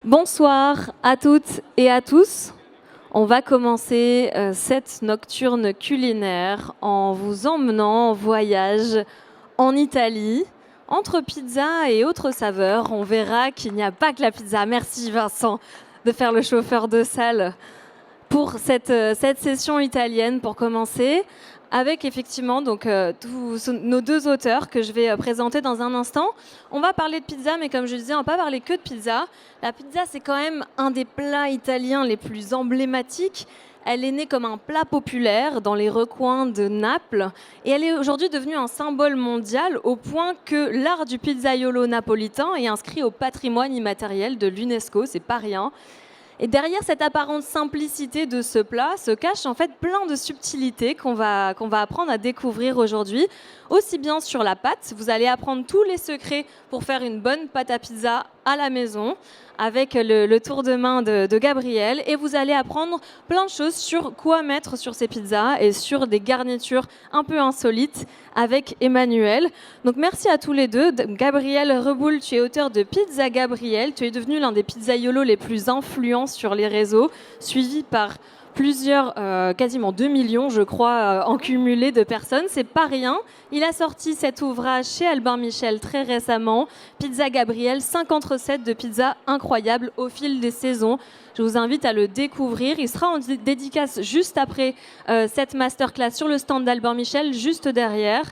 Bonsoir à toutes et à tous. On va commencer cette nocturne culinaire en vous emmenant en voyage en Italie. Entre pizza et autres saveurs, on verra qu'il n'y a pas que la pizza. Merci Vincent de faire le chauffeur de salle pour cette session italienne pour commencer. Avec effectivement tous nos deux auteurs que je vais présenter dans un instant. On va parler de pizza, mais comme je disais, on ne va pas parler que de pizza. La pizza, c'est quand même un des plats italiens les plus emblématiques. Elle est née comme un plat populaire dans les recoins de Naples et elle est aujourd'hui devenue un symbole mondial au point que l'art du pizzaiolo napolitain est inscrit au patrimoine immatériel de l'UNESCO, c'est pas rien. Et derrière cette apparente simplicité de ce plat se cachent en fait plein de subtilités qu'on va apprendre à découvrir aujourd'hui. Aussi bien sur la pâte, vous allez apprendre tous les secrets pour faire une bonne pâte à pizza à la maison avec le tour de main de Gabriel. Et vous allez apprendre plein de choses sur quoi mettre sur ces pizzas et sur des garnitures un peu insolites avec Emmanuel. Donc merci à tous les deux. Gabriel Reboul, tu es auteur de Pizza Gabriel. Tu es devenu l'un des pizzaiolos les plus influents sur les réseaux, suivi par plusieurs, quasiment 2 millions, je crois, en cumulé de personnes. C'est pas rien. Il a sorti cet ouvrage chez Albin Michel très récemment, Pizza Gabriel, 50 recettes de pizza incroyables au fil des saisons. Je vous invite à le découvrir. Il sera en dédicace juste après cette masterclass sur le stand d'Albin Michel, juste derrière.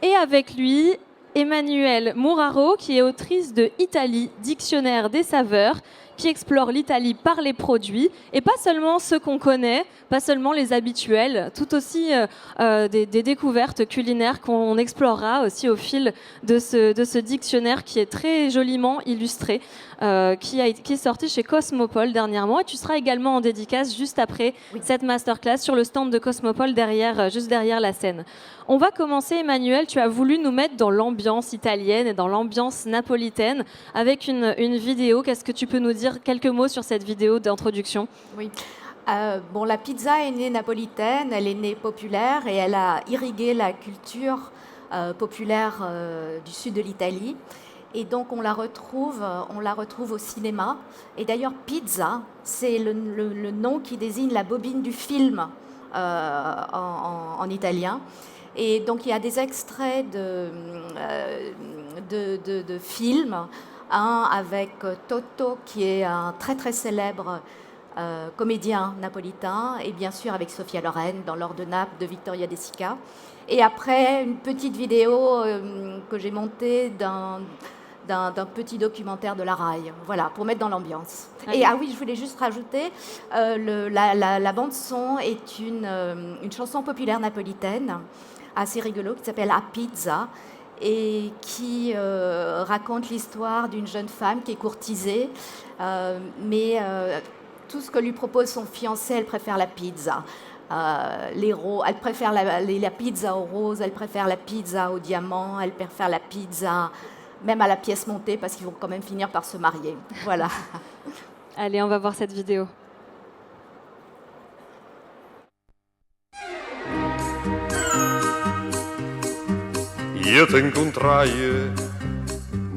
Et avec lui, Emmanuelle Mouraro, qui est autrice de Italie, dictionnaire des saveurs, qui explore l'Italie par les produits, et pas seulement ceux qu'on connaît, pas seulement les habituels, tout aussi des découvertes culinaires qu'on explorera aussi au fil de ce dictionnaire qui est très joliment illustré, qui est sorti chez Cosmopole dernièrement. Et tu seras également en dédicace juste après cette masterclass sur le stand de Cosmopole, juste derrière la scène. On va commencer, Emmanuel, tu as voulu nous mettre dans l'ambiance italienne et dans l'ambiance napolitaine avec une vidéo. Qu'est-ce que tu peux nous dire quelques mots sur cette vidéo d'introduction? Oui. La pizza est née napolitaine, elle est née populaire et elle a irrigué la culture populaire du sud de l'Italie. Et donc on la retrouve au cinéma. Et d'ailleurs, pizza, c'est le nom qui désigne la bobine du film en italien. Et donc il y a des extraits de films, avec Toto, qui est un très très célèbre comédien napolitain, et bien sûr avec Sophia Loren dans L'Or de Naples de Vittoria De Sica. Et après, une petite vidéo que j'ai montée d'un petit documentaire de la RAI, voilà, pour mettre dans l'ambiance. Et oui, je voulais juste rajouter, la bande-son est une chanson populaire napolitaine, assez rigolo, qui s'appelle A Pizza, et qui raconte l'histoire d'une jeune femme qui est courtisée, mais tout ce que lui propose son fiancé, elle préfère la pizza. Elle préfère la pizza aux roses, elle préfère la pizza au diamant, elle préfère la pizza même à la pièce montée, parce qu'ils vont quand même finir par se marier. Voilà. Allez, on va voir cette vidéo. Io ti incontrai,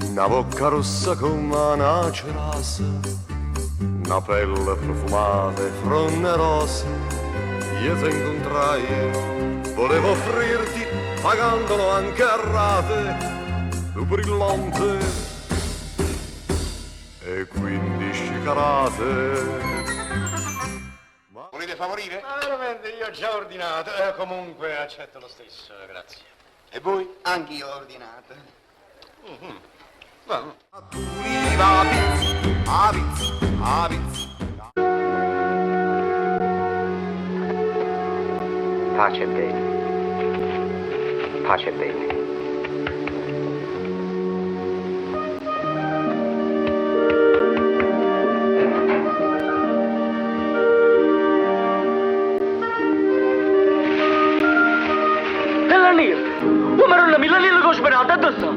una bocca rossa come una cerasa, una pelle profumata e fronte rosa. Io ti incontrai, volevo offrirti, pagandolo anche a rate, tu brillante e 15 carate. Volete favorire? Ma veramente io ho già ordinato, comunque accetto lo stesso, grazie. E voi? Anch'io ho ordinato. Va. Pace e bene. Pace e bene. La lilla che ho sperato, addosso!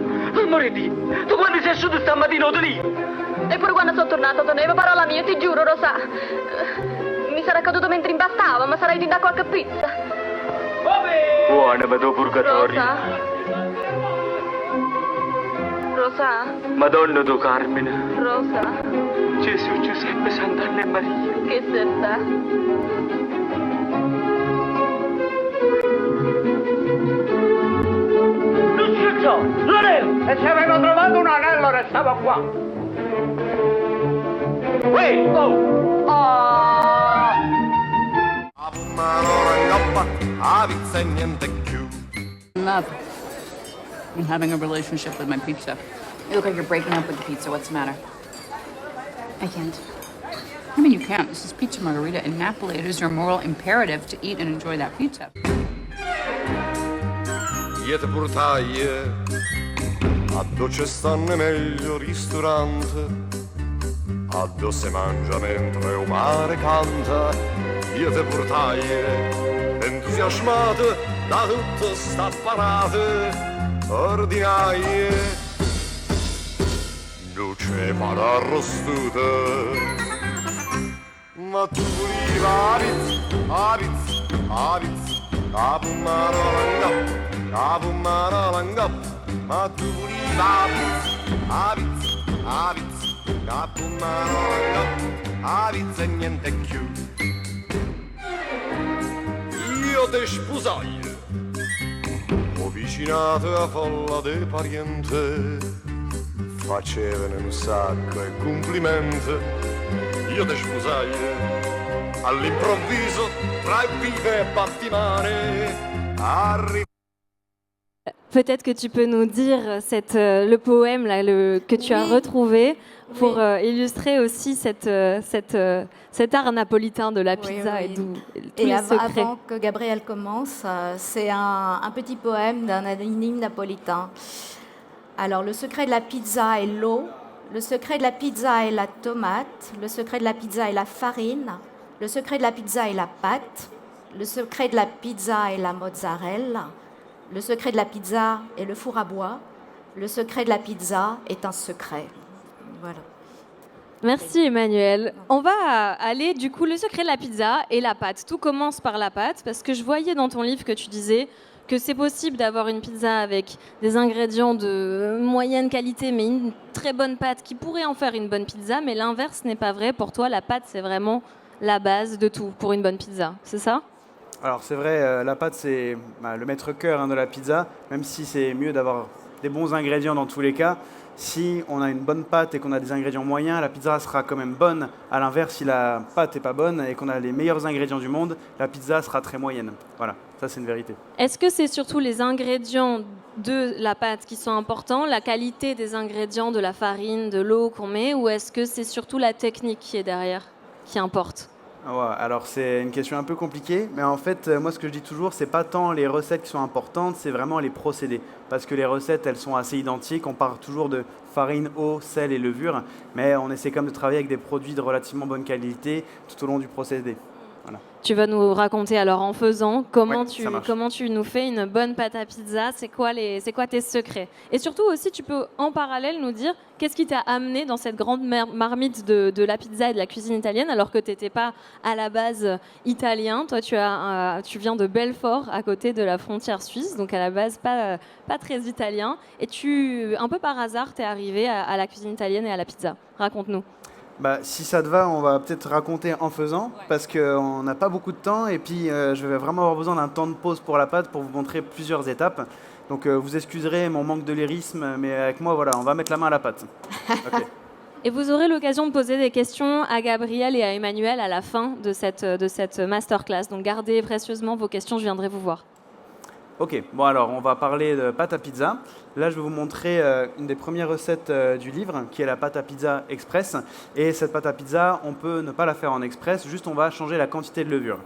Moriti, tu quando sei asciutto stamattina o lì? Eppure quando sono tornato, tenevo parola mia, ti giuro, Rosa. Mi sarà caduto mentre impastavo, ma sarai di da qualche pizza. Buona, vedo purgatorio. Rosa? Madonna tu Carmine. Rosa? Gesù Sant'Anna Maria. Che se sta? Lucio, l'anello! E se avevo trovato un anello restava qua. Wait, oh! Ah! Avizza e niente più. In love. I'm having a relationship with my pizza. You look like you're breaking up with the pizza. What's the matter? I can't. I mean, you can't. This is Pizza Margherita in Napoli. It is your moral imperative to eat and enjoy that pizza. Io te portaie a dove ci stanno i meglio ristoranti, a dove si mangia mentre il mare canta. Io te portaie entusiasmate da tutta sta parata ordinarie. Non c'è pane arrostuta, ma tu volevi la pizza, la pumarolanga. Capumarolanga, ma tu volevi la pizza, capumarolanga, la pizza e niente più. Io te sposai, ho vicinato a folla dei parenti, facevano un sacco e complimenti. Io te sposai, all'improvviso, tra il vive e battimane, Peut-être que tu peux nous dire le poème là, que tu as retrouvé pour illustrer aussi cet art napolitain de la pizza et d'où tous les secrets. Avant que Gabriel commence, c'est un petit poème d'un anonyme napolitain. Alors, le secret de la pizza est l'eau, le secret de la pizza est la tomate, le secret de la pizza est la farine, le secret de la pizza est la pâte, le secret de la pizza est la mozzarella. Le secret de la pizza est le four à bois. Le secret de la pizza est un secret. Voilà. Merci Emmanuel. On va aller du coup le secret de la pizza et la pâte. Tout commence par la pâte parce que je voyais dans ton livre que tu disais que c'est possible d'avoir une pizza avec des ingrédients de moyenne qualité mais une très bonne pâte qui pourrait en faire une bonne pizza, mais l'inverse n'est pas vrai. Pour toi, la pâte c'est vraiment la base de tout pour une bonne pizza, c'est ça ? Alors c'est vrai, la pâte c'est le maître-cœur de la pizza, même si c'est mieux d'avoir des bons ingrédients dans tous les cas. Si on a une bonne pâte et qu'on a des ingrédients moyens, la pizza sera quand même bonne. À l'inverse, si la pâte n'est pas bonne et qu'on a les meilleurs ingrédients du monde, la pizza sera très moyenne. Voilà, ça c'est une vérité. Est-ce que c'est surtout les ingrédients de la pâte qui sont importants, la qualité des ingrédients, de la farine, de l'eau qu'on met, ou est-ce que c'est surtout la technique qui est derrière, qui importe ? Ouais, alors c'est une question un peu compliquée, mais en fait, moi ce que je dis toujours, c'est pas tant les recettes qui sont importantes, c'est vraiment les procédés. Parce que les recettes, elles sont assez identiques, on part toujours de farine, eau, sel et levure, mais on essaie quand même de travailler avec des produits de relativement bonne qualité tout au long du procédé. Voilà. Tu vas nous raconter alors en faisant comment Ouais, tu nous fais une bonne pâte à pizza, c'est quoi tes secrets. Et surtout aussi, tu peux en parallèle nous dire qu'est-ce qui t'a amené dans cette grande marmite de la pizza et de la cuisine italienne alors que tu n'étais pas à la base italien. Toi, tu viens de Belfort, à côté de la frontière suisse, donc à la base pas très italien. Et un peu par hasard, tu es arrivé à la cuisine italienne et à la pizza. Raconte-nous. Si ça te va, on va peut-être raconter en faisant, parce qu'on n'a pas beaucoup de temps, et puis je vais vraiment avoir besoin d'un temps de pause pour la pâte pour vous montrer plusieurs étapes. Donc vous excuserez mon manque de lyrisme, mais avec moi, voilà, on va mettre la main à la pâte. Okay. Et vous aurez l'occasion de poser des questions à Gabriel et à Emmanuel à la fin de cette masterclass. Donc gardez précieusement vos questions, je viendrai vous voir. Ok, bon alors on va parler de pâte à pizza. Là je vais vous montrer une des premières recettes du livre qui est la pâte à pizza express. Et cette pâte à pizza, on peut ne pas la faire en express, juste on va changer la quantité de levure.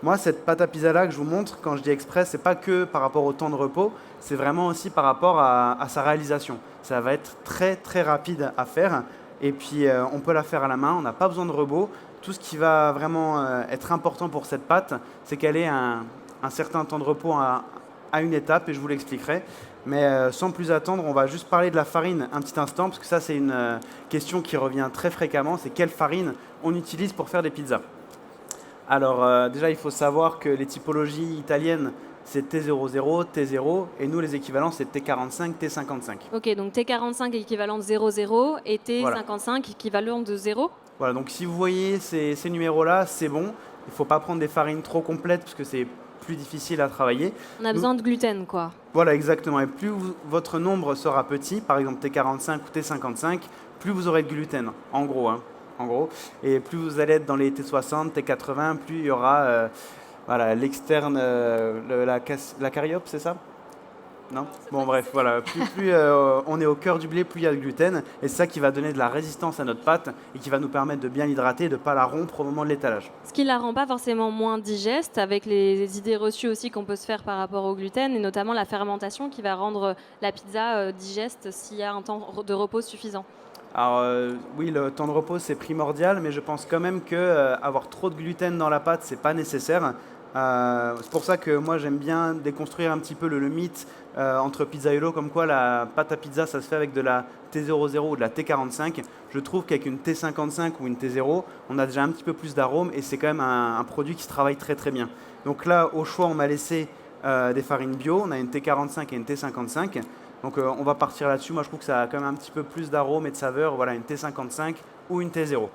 Moi cette pâte à pizza là que je vous montre, quand je dis express, c'est pas que par rapport au temps de repos, c'est vraiment aussi par rapport à sa réalisation. Ça va être très très rapide à faire et puis on peut la faire à la main, on n'a pas besoin de robot. Tout ce qui va vraiment être important pour cette pâte, c'est qu'elle ait un certain temps de repos à une étape et je vous l'expliquerai. Mais sans plus attendre, on va juste parler de la farine un petit instant parce que ça c'est une question qui revient très fréquemment, c'est quelle farine on utilise pour faire des pizzas. Alors déjà il faut savoir que les typologies italiennes c'est T00, T0 et nous les équivalents c'est T45, T55. Ok, donc T45 équivalent de 00 et T55 équivalent de 0. Voilà, donc si vous voyez ces numéros-là, c'est bon. Il ne faut pas prendre des farines trop complètes parce que c'est plus difficile à travailler. On a besoin de gluten, quoi. Voilà, exactement. Et plus votre nombre sera petit, par exemple T45 ou T55, plus vous aurez de gluten, en gros. En gros. Et plus vous allez être dans les T60, T80, plus il y aura voilà, l'externe, la cariope, c'est ça? Non? Bon, bref, voilà. Plus on est au cœur du blé, plus il y a de gluten. Et c'est ça qui va donner de la résistance à notre pâte et qui va nous permettre de bien l'hydrater et de ne pas la rompre au moment de l'étalage. Ce qui ne la rend pas forcément moins digeste, avec les idées reçues aussi qu'on peut se faire par rapport au gluten, et notamment la fermentation qui va rendre la pizza digeste s'il y a un temps de repos suffisant. Alors oui, le temps de repos c'est primordial, mais je pense quand même que avoir trop de gluten dans la pâte c'est pas nécessaire. C'est pour ça que moi j'aime bien déconstruire un petit peu le mythe entre Pizzaiolo, comme quoi la pâte à pizza ça se fait avec de la T00 ou de la T45. Je trouve qu'avec une T55 ou une T0, on a déjà un petit peu plus d'arôme et c'est quand même un produit qui se travaille très très bien. Donc là, au choix, on m'a laissé des farines bio. On a une T45 et une T55. Donc on va partir là-dessus. Moi je trouve que ça a quand même un petit peu plus d'arôme et de saveur. Voilà, une T55 ou une T0.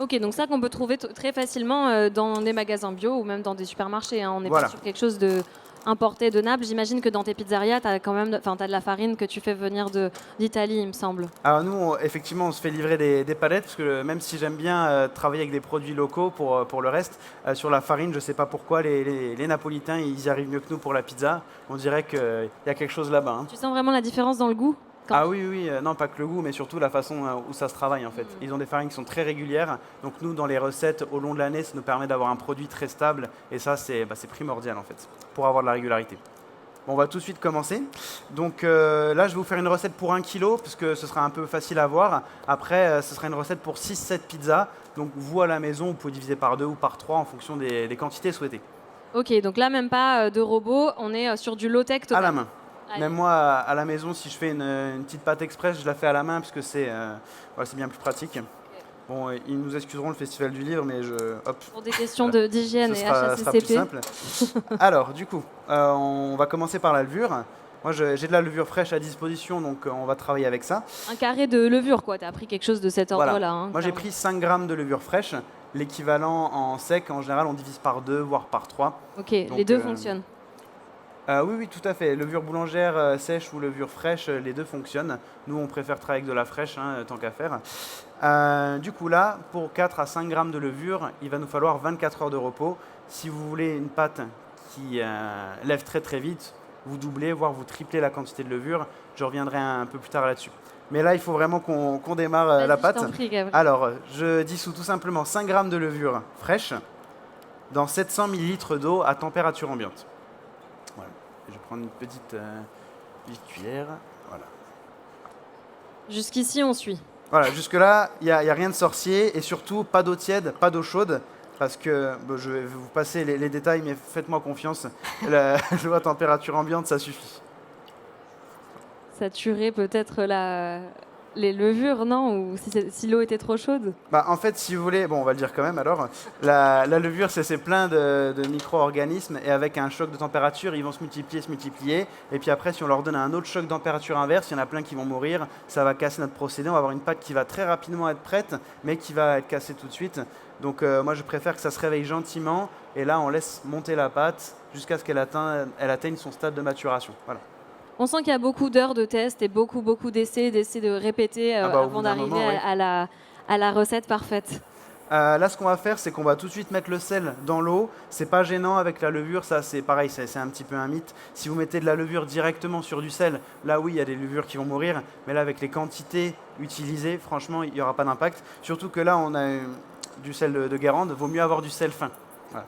Ok, donc ça qu'on peut trouver très facilement dans des magasins bio ou même dans des supermarchés. On n'est pas sur quelque chose de importé de Naples. J'imagine que dans tes pizzerias, tu as quand même t'as de la farine que tu fais venir d'Italie, il me semble. Alors nous, effectivement, on se fait livrer des palettes parce que même si j'aime bien travailler avec des produits locaux pour le reste, sur la farine, je ne sais pas pourquoi les Napolitains, ils y arrivent mieux que nous pour la pizza. On dirait qu'il y a quelque chose là-bas. Tu sens vraiment la différence dans le goût ? Ah oui, non pas que le goût, mais surtout la façon où ça se travaille en fait. Ils ont des farines qui sont très régulières, donc nous dans les recettes au long de l'année, ça nous permet d'avoir un produit très stable et ça c'est primordial en fait, pour avoir de la régularité. Bon, on va tout de suite commencer. Donc là je vais vous faire une recette pour 1 kg, parce que ce sera un peu facile à voir. Après ce sera une recette pour 6-7 pizzas, donc vous à la maison, vous pouvez diviser par 2 ou par 3 en fonction des quantités souhaitées. Ok, donc là même pas de robot, on est sur du low-tech total. À la main. Même moi, à la maison, si je fais une petite pâte express, je la fais à la main parce que c'est bien plus pratique. Bon, ils nous excuseront le Festival du Livre, mais pour des questions d'hygiène et HACCP. Ça sera plus simple. Alors, du coup, on va commencer par la levure. Moi, j'ai de la levure fraîche à disposition, donc on va travailler avec ça. Un carré de levure, quoi. Tu as pris quelque chose de cet ordre-là. Voilà. Hein, moi, j'ai pris 5 grammes de levure fraîche. L'équivalent en sec, en général, on divise par 2, voire par 3. Ok, donc, les deux fonctionnent. Oui, tout à fait. Levure boulangère sèche ou levure fraîche, les deux fonctionnent. Nous, on préfère travailler avec de la fraîche, tant qu'à faire. Du coup, là, pour 4 à 5 grammes de levure, il va nous falloir 24 heures de repos. Si vous voulez une pâte qui lève très très vite, vous doublez, voire vous triplez la quantité de levure. Je reviendrai un peu plus tard là-dessus. Mais là, il faut vraiment qu'on démarre la pâte. Alors, je dissous tout simplement 5 grammes de levure fraîche dans 700 ml d'eau à température ambiante. Voilà. Je vais prendre une petite cuillère. Voilà. Jusqu'ici, on suit. Voilà, jusque-là, il n'y a rien de sorcier et surtout pas d'eau tiède, pas d'eau chaude. Parce que je vais vous passer les détails, mais faites-moi confiance. L'eau à température ambiante, ça suffit. Saturer peut-être les levures, non? Ou si l'eau était trop chaude? En fait, si vous voulez, on va le dire quand même alors, la levure, c'est plein de micro-organismes et avec un choc de température, ils vont se multiplier. Et puis après, si on leur donne un autre choc de température inverse, il y en a plein qui vont mourir, ça va casser notre procédé, on va avoir une pâte qui va très rapidement être prête, mais qui va être cassée tout de suite. Donc moi, je préfère que ça se réveille gentiment et là, on laisse monter la pâte jusqu'à ce qu'elle atteigne son stade de maturation. Voilà. On sent qu'il y a beaucoup d'heures de tests et beaucoup d'essais de répéter avant d'arriver à la recette parfaite. Là, ce qu'on va faire, c'est qu'on va tout de suite mettre le sel dans l'eau. C'est pas gênant avec la levure, ça c'est pareil, c'est un petit peu un mythe. Si vous mettez de la levure directement sur du sel, là oui, il y a des levures qui vont mourir, mais là avec les quantités utilisées, franchement, il n'y aura pas d'impact. Surtout que là, on a du sel de Guérande, vaut mieux avoir du sel fin. Voilà.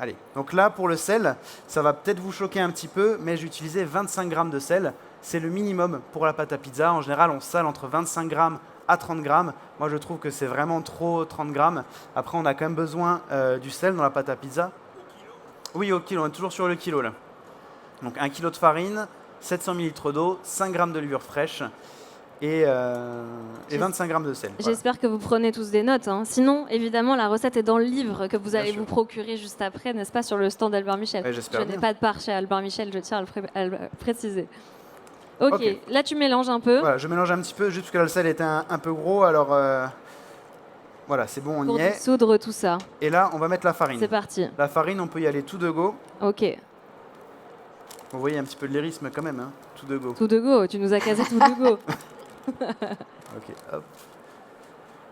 Allez, donc là pour le sel, ça va peut-être vous choquer un petit peu, mais j'ai utilisé 25 grammes de sel. C'est le minimum pour la pâte à pizza. En général, on sale entre 25 grammes à 30 grammes. Moi, je trouve que c'est vraiment trop 30 grammes. Après, on a quand même besoin du sel dans la pâte à pizza. Oui, au kilo, on est toujours sur le kilo là. Donc 1 kg de farine, 700 ml d'eau, 5 grammes de levure fraîche et 25 grammes de sel. J'espère que vous prenez tous des notes. Hein. Sinon, évidemment, la recette est dans le livre que vous allez vous procurer juste après, n'est-ce pas, sur le stand d'Albert Michel. Ouais, je n'ai pas de part chez Albert Michel, je tiens à le préciser. Ok, là tu mélanges un peu. Voilà, je mélange un petit peu, juste parce que là, le sel était un peu gros, alors Voilà, c'est bon, on Pour y est. dissoudre tout ça. Et là, on va mettre la farine. C'est parti. La farine, on peut y aller tout de go. Ok. Vous voyez un petit peu de lyrisme quand même, hein, tout de go. Tout de go. Tu nous as casé tout de go. Ok, hop.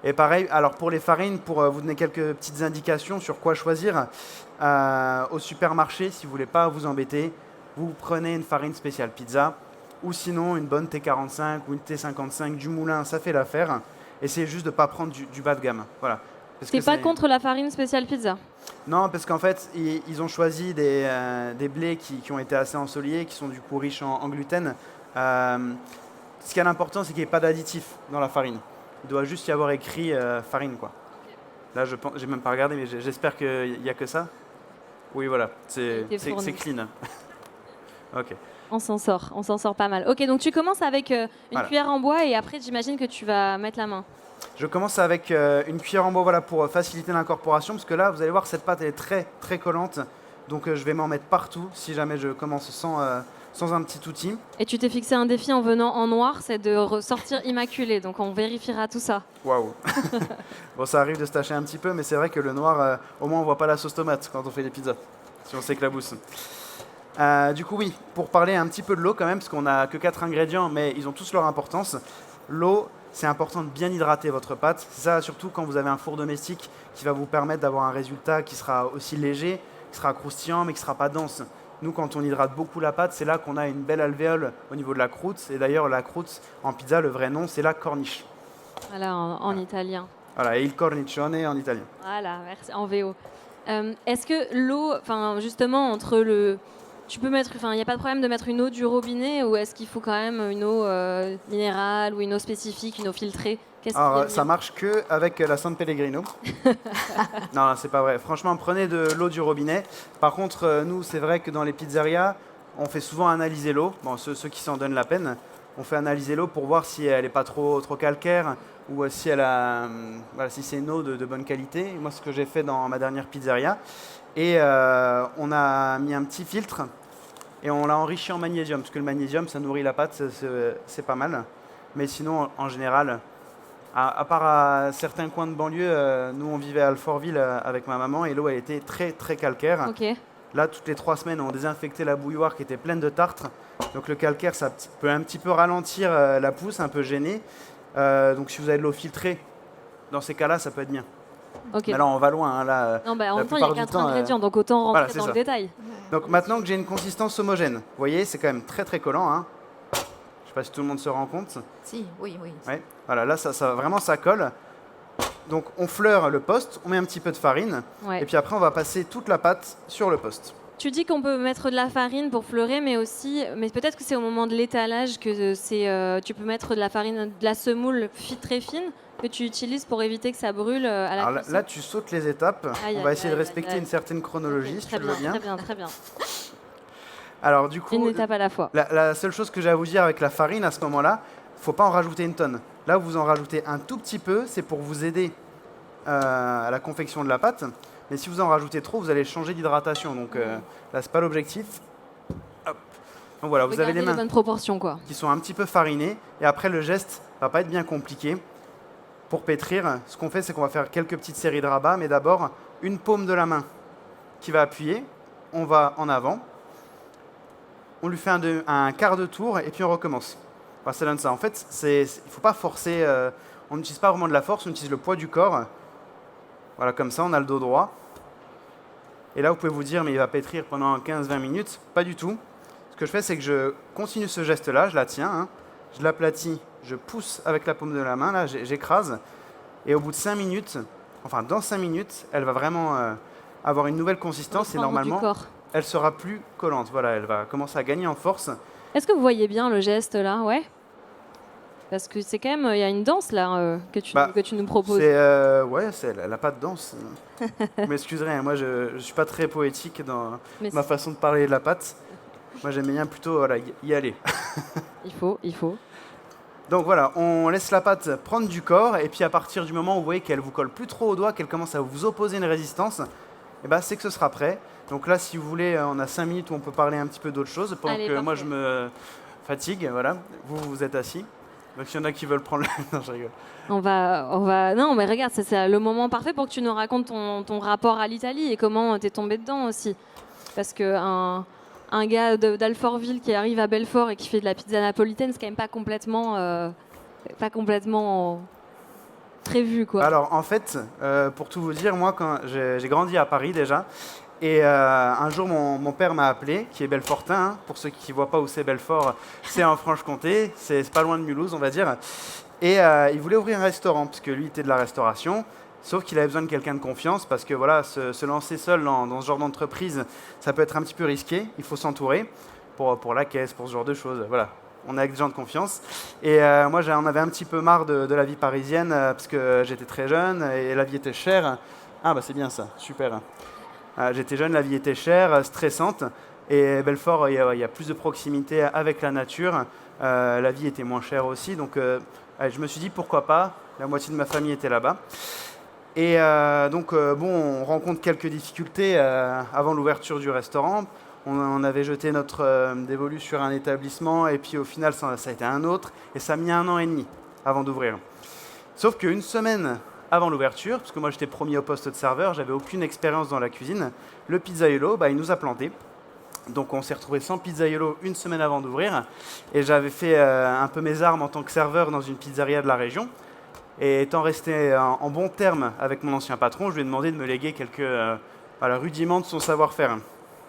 Et pareil, alors pour les farines, pour vous donner quelques petites indications sur quoi choisir, au supermarché, si vous voulez pas vous embêter, vous prenez une farine spéciale pizza, ou sinon une bonne T45 ou une T55 du moulin, ça fait l'affaire. Essayez juste de ne pas prendre du bas de gamme. Voilà. T'es pas contre la farine spéciale pizza? Non, parce qu'en fait, ils ont choisi des blés qui ont été assez ensoleillés, qui sont du coup riches en gluten. Ce qui est important, c'est qu'il n'y ait pas d'additifs dans la farine. Il doit juste y avoir écrit farine, quoi. Là, j'ai même pas regardé, mais j'espère qu'il n'y a que ça. Oui, voilà, c'est clean. Ok. On s'en sort pas mal. Ok, donc tu commences avec une cuillère en bois et après, j'imagine que tu vas mettre la main. Je commence avec une cuillère en bois, voilà, pour faciliter l'incorporation, parce que là, vous allez voir, cette pâte elle est très très collante, donc je vais m'en mettre partout si jamais je commence sans un petit outil. Et tu t'es fixé un défi en venant en noir, c'est de ressortir immaculé, donc on vérifiera tout ça. Waouh. Bon, ça arrive de se tâcher un petit peu, mais c'est vrai que le noir, au moins on voit pas la sauce tomate quand on fait les pizzas, si on s'éclabousse. Du coup, oui, pour parler un petit peu de l'eau quand même, parce qu'on n'a que 4 ingrédients, mais ils ont tous leur importance. L'eau, c'est important de bien hydrater votre pâte. C'est ça, surtout quand vous avez un four domestique qui va vous permettre d'avoir un résultat qui sera aussi léger, qui sera croustillant, mais qui ne sera pas dense. Nous, quand on hydrate beaucoup la pâte, c'est là qu'on a une belle alvéole au niveau de la croûte. Et d'ailleurs, la croûte, en pizza, le vrai nom, c'est la corniche. Voilà, en italien. Voilà, et il cornicione en italien. Voilà, merci, en VO. Est-ce que l'eau, justement, entre le... Tu peux mettre, il n'y a pas de problème de mettre une eau du robinet ou est-ce qu'il faut quand même une eau minérale ou une eau spécifique, une eau filtrée? Alors, ça marche que avec la San Pellegrino. Non, c'est pas vrai. Franchement, prenez de l'eau du robinet. Par contre, nous, c'est vrai que dans les pizzerias, on fait souvent analyser l'eau. Bon, ceux qui s'en donnent la peine, on fait analyser l'eau pour voir si elle n'est pas trop calcaire ou si elle a, si c'est une eau de bonne qualité. Moi, ce que j'ai fait dans ma dernière pizzeria. Et on a mis un petit filtre et on l'a enrichi en magnésium, parce que le magnésium, ça nourrit la pâte, c'est pas mal. Mais sinon, en général, à part à certains coins de banlieue, nous, on vivait à Alfortville avec ma maman et l'eau, elle était très, très calcaire. Okay. Là, toutes les 3 semaines, on désinfectait la bouilloire qui était pleine de tartre. Donc le calcaire, ça peut un petit peu ralentir la pousse, un peu gêner. Donc si vous avez de l'eau filtrée, dans ces cas-là, ça peut être bien. Okay. Mais là, on va loin. Hein, là, non, en même temps, il y a 4 ingrédients, donc autant rentrer dans le détail. Donc maintenant que j'ai une consistance homogène, vous voyez, c'est quand même très très collant. Hein. Je ne sais pas si tout le monde se rend compte. Si, oui. Ouais. Voilà, là, vraiment, ça colle. Donc on fleure le poste, on met un petit peu de farine, et puis après, on va passer toute la pâte sur le poste. Tu dis qu'on peut mettre de la farine pour fleurer, mais peut-être que c'est au moment de l'étalage que tu peux mettre de la farine, de la semoule très fine, que tu utilises pour éviter que ça brûle à la cuisson. Là, tu sautes les étapes. On va essayer de respecter une certaine chronologie, si tu le veux bien. Très bien. Alors, du coup, une étape à la fois. La seule chose que j'ai à vous dire avec la farine, à ce moment-là, il ne faut pas en rajouter une tonne. Là, vous en rajoutez un tout petit peu, c'est pour vous aider à la confection de la pâte. Mais si vous en rajoutez trop, vous allez changer d'hydratation. Donc là, c'est pas l'objectif. Hop. Donc voilà, vous avez les mains bonnes proportions, quoi, qui sont un petit peu farinées. Et après, le geste va pas être bien compliqué. Pour pétrir, ce qu'on fait, c'est qu'on va faire quelques petites séries de rabats. Mais d'abord, une paume de la main qui va appuyer. On va en avant. On lui fait un quart de tour et puis on recommence. Enfin, ça donne ça. En fait, il ne faut pas forcer. On n'utilise pas vraiment de la force, on utilise le poids du corps. Voilà, comme ça, on a le dos droit. Et là, vous pouvez vous dire, mais il va pétrir pendant 15-20 minutes. Pas du tout. Ce que je fais, c'est que je continue ce geste-là, je la tiens, hein, je l'aplatis, je pousse avec la paume de la main, là, j'écrase. Et au bout de 5 minutes, dans 5 minutes, elle va vraiment avoir une nouvelle consistance et normalement, elle sera plus collante. Voilà, elle va commencer à gagner en force. Est-ce que vous voyez bien le geste là? Ouais. Parce que c'est quand même, il y a une danse là que tu nous proposes. Elle n'a pas de danse. Vous m'excuserez, hein, moi je ne suis pas très poétique dans ma façon de parler de la pâte. Moi j'aime bien plutôt y aller. Il faut. Donc voilà, on laisse la pâte prendre du corps et puis à partir du moment où vous voyez qu'elle vous colle plus trop au doigt, qu'elle commence à vous opposer une résistance, c'est que ce sera prêt. Donc là, si vous voulez, on a 5 minutes où on peut parler un petit peu d'autre chose pendant que moi je me fatigue. Voilà, vous êtes assis. Donc s'il y en a qui veulent prendre le... Non, je rigole. Non, mais regarde, c'est le moment parfait pour que tu nous racontes ton rapport à l'Italie et comment t'es tombé dedans aussi. Parce que un gars d'Alfortville qui arrive à Belfort et qui fait de la pizza napolitaine, c'est quand même pas complètement prévu, quoi. Alors en fait, pour tout vous dire, moi quand j'ai grandi à Paris déjà, et un jour mon père m'a appelé, qui est belfortain, hein, pour ceux qui ne voient pas où c'est Belfort, c'est en Franche-Comté, c'est pas loin de Mulhouse on va dire, et il voulait ouvrir un restaurant, parce que lui était de la restauration, sauf qu'il avait besoin de quelqu'un de confiance, parce que voilà, se lancer seul dans ce genre d'entreprise, ça peut être un petit peu risqué, il faut s'entourer pour la caisse, pour ce genre de choses, voilà. On est avec des gens de confiance. Et moi, j'en avais un petit peu marre de la vie parisienne parce que j'étais très jeune et la vie était chère. Ah, bah c'est bien ça, super. J'étais jeune, la vie était chère, stressante. Et Belfort, il y a plus de proximité avec la nature. La vie était moins chère aussi. Donc, je me suis dit, pourquoi pas. La moitié de ma famille était là-bas. Et donc, on rencontre quelques difficultés avant l'ouverture du restaurant. On avait jeté notre dévolu sur un établissement et puis au final, ça a été un autre. Et ça a mis 1 an et demi avant d'ouvrir. Sauf qu'une semaine avant l'ouverture, parce que moi j'étais premier au poste de serveur, j'avais aucune expérience dans la cuisine, le pizzaiolo, il nous a plantés. Donc on s'est retrouvé sans pizzaiolo 1 semaine avant d'ouvrir. Et j'avais fait un peu mes armes en tant que serveur dans une pizzeria de la région. Et étant resté en bon terme avec mon ancien patron, je lui ai demandé de me léguer quelques rudiments de son savoir-faire.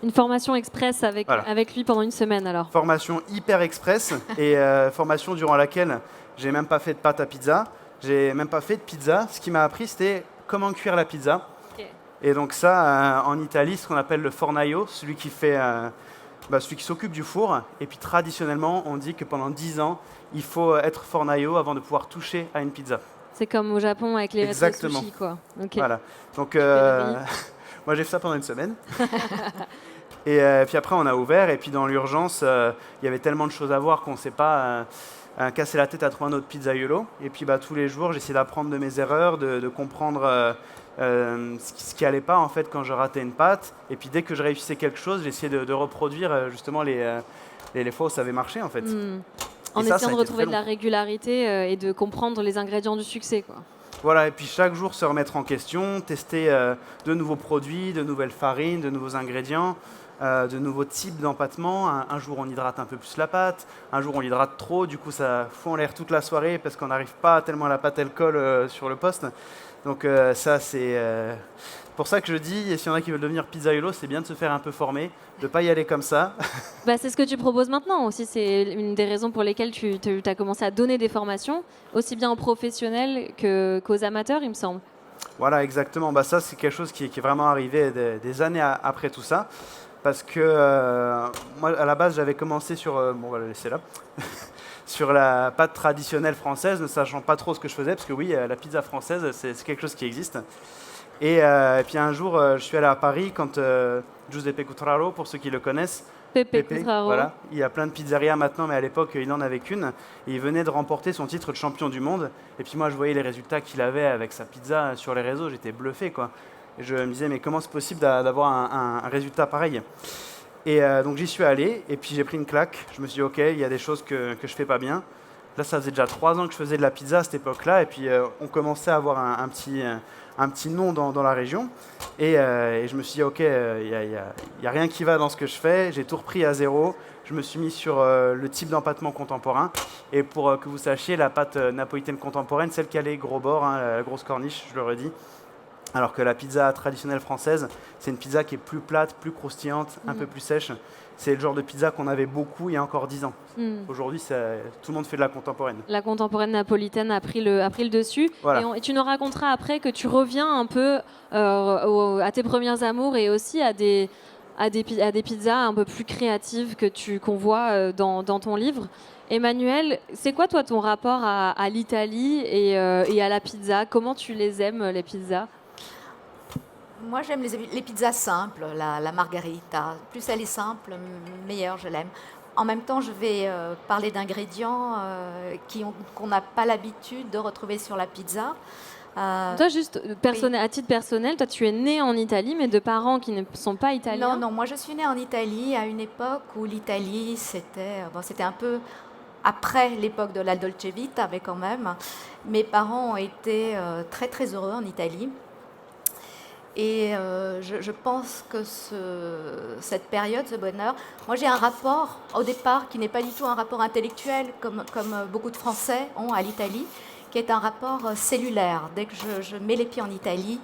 Une formation express avec lui pendant 1 semaine alors. Formation hyper express et formation durant laquelle j'ai même pas fait de pâte à pizza, j'ai même pas fait de pizza. Ce qui m'a appris, c'était comment cuire la pizza. Okay. Et donc ça, en Italie, ce qu'on appelle le fornaio, celui qui s'occupe du four. Et puis traditionnellement, on dit que pendant 10 ans, il faut être fornaio avant de pouvoir toucher à une pizza. C'est comme au Japon avec les sushis, quoi. Okay. Voilà. Donc moi, j'ai fait ça pendant 1 semaine. Et puis après, on a ouvert. Et puis dans l'urgence, il y avait tellement de choses à voir qu'on ne s'est pas cassé la tête à trouver un autre pizzaiolo. Et puis tous les jours, j'essayais d'apprendre de mes erreurs, de comprendre ce qui n'allait pas en fait quand je ratais une pâte. Et puis dès que je réussissais quelque chose, j'essayais de reproduire justement les fois où ça avait marché en fait. En essayant de retrouver de la régularité et de comprendre les ingrédients du succès, quoi. Voilà, et puis chaque jour se remettre en question, tester de nouveaux produits, de nouvelles farines, de nouveaux ingrédients, de nouveaux types d'empattement. Un jour, on hydrate un peu plus la pâte, un jour, on l'hydrate trop, du coup, ça fout en l'air toute la soirée parce qu'on n'arrive pas tellement la pâte, elle colle sur le poste. Donc ça, c'est pour ça que je dis, et s'il y en a qui veulent devenir pizzaiolo, c'est bien de se faire un peu former, de ne pas y aller comme ça. C'est ce que tu proposes maintenant aussi, c'est une des raisons pour lesquelles tu as commencé à donner des formations, aussi bien aux professionnels qu'aux amateurs, il me semble. Voilà, exactement. Ça, c'est quelque chose qui est vraiment arrivé des années après tout ça. Parce que moi, à la base, j'avais commencé sur... on va le laisser là. Sur la pâte traditionnelle française, ne sachant pas trop ce que je faisais, parce que oui, la pizza française, c'est quelque chose qui existe. Et puis un jour, je suis allé à Paris quand Giuseppe Cutraro, pour ceux qui le connaissent, Pepe Cutraro. Voilà, il y a plein de pizzerias maintenant, mais à l'époque, il n'en avait qu'une. Et il venait de remporter son titre de champion du monde. Et puis moi, je voyais les résultats qu'il avait avec sa pizza sur les réseaux, j'étais bluffé, quoi. Et je me disais, mais comment c'est possible d'avoir un résultat pareil ? Et donc j'y suis allé, et puis j'ai pris une claque. Je me suis dit, ok, il y a des choses que je fais pas bien. Là, ça faisait déjà 3 ans que je faisais de la pizza à cette époque-là, et puis on commençait à avoir un petit nom dans la région. Et je me suis dit, ok, il y a rien qui va dans ce que je fais. J'ai tout repris à zéro. Je me suis mis sur le type d'empattement contemporain. Et pour que vous sachiez, la pâte napolitaine contemporaine, celle qui a les gros bords, la grosse corniche, je le redis. Alors que la pizza traditionnelle française, c'est une pizza qui est plus plate, plus croustillante, un peu plus sèche. C'est le genre de pizza qu'on avait beaucoup il y a encore 10 ans. Aujourd'hui, tout le monde fait de la contemporaine. La contemporaine napolitaine a pris le dessus. Voilà. Et tu nous raconteras après que tu reviens un peu à tes premiers amours et aussi à des pizzas un peu plus créatives qu'on voit dans ton livre. Emmanuel, c'est quoi toi ton rapport à l'Italie et à la pizza ? Comment tu les aimes, les pizzas ? Moi, j'aime les pizzas simples, la margarita. Plus elle est simple, meilleure je l'aime. En même temps, je vais parler d'ingrédients qu'on n'a pas l'habitude de retrouver sur la pizza. Toi, juste à titre personnel, toi, tu es né en Italie, mais de parents qui ne sont pas italiens. Non, moi, je suis née en Italie à une époque où l'Italie, c'était un peu après l'époque de la Dolce Vita, mais quand même, mes parents ont été très très heureux en Italie. Et je pense que cette période, ce bonheur, moi j'ai un rapport au départ qui n'est pas du tout un rapport intellectuel comme beaucoup de Français ont à l'Italie, qui est un rapport cellulaire. Dès que je mets les pieds en Italie,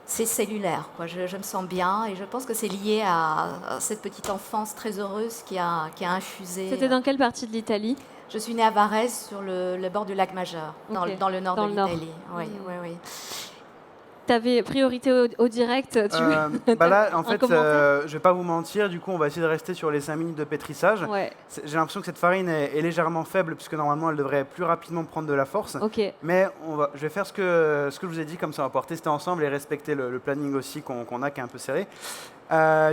c'est cellulaire, quoi. Je me sens bien et je pense que c'est lié à cette petite enfance très heureuse qui a infusé. C'était dans quelle partie de l'Italie? Je suis née à Varèse, sur le bord du lac Majeur, Ok. dans le nord Dans de le nord. l'Italie. Oui, oui, oui. Tu avais priorité au direct. Bah là, en un fait, commentaire je vais pas vous mentir, du coup, on va essayer de rester sur les 5 minutes de pétrissage. Ouais, J'ai l'impression que cette farine est légèrement faible, puisque normalement, elle devrait plus rapidement prendre de la force. ok. Mais je vais faire ce que je vous ai dit, comme ça, on va pouvoir tester ensemble et respecter le planning aussi qu'on a, qui est un peu serré.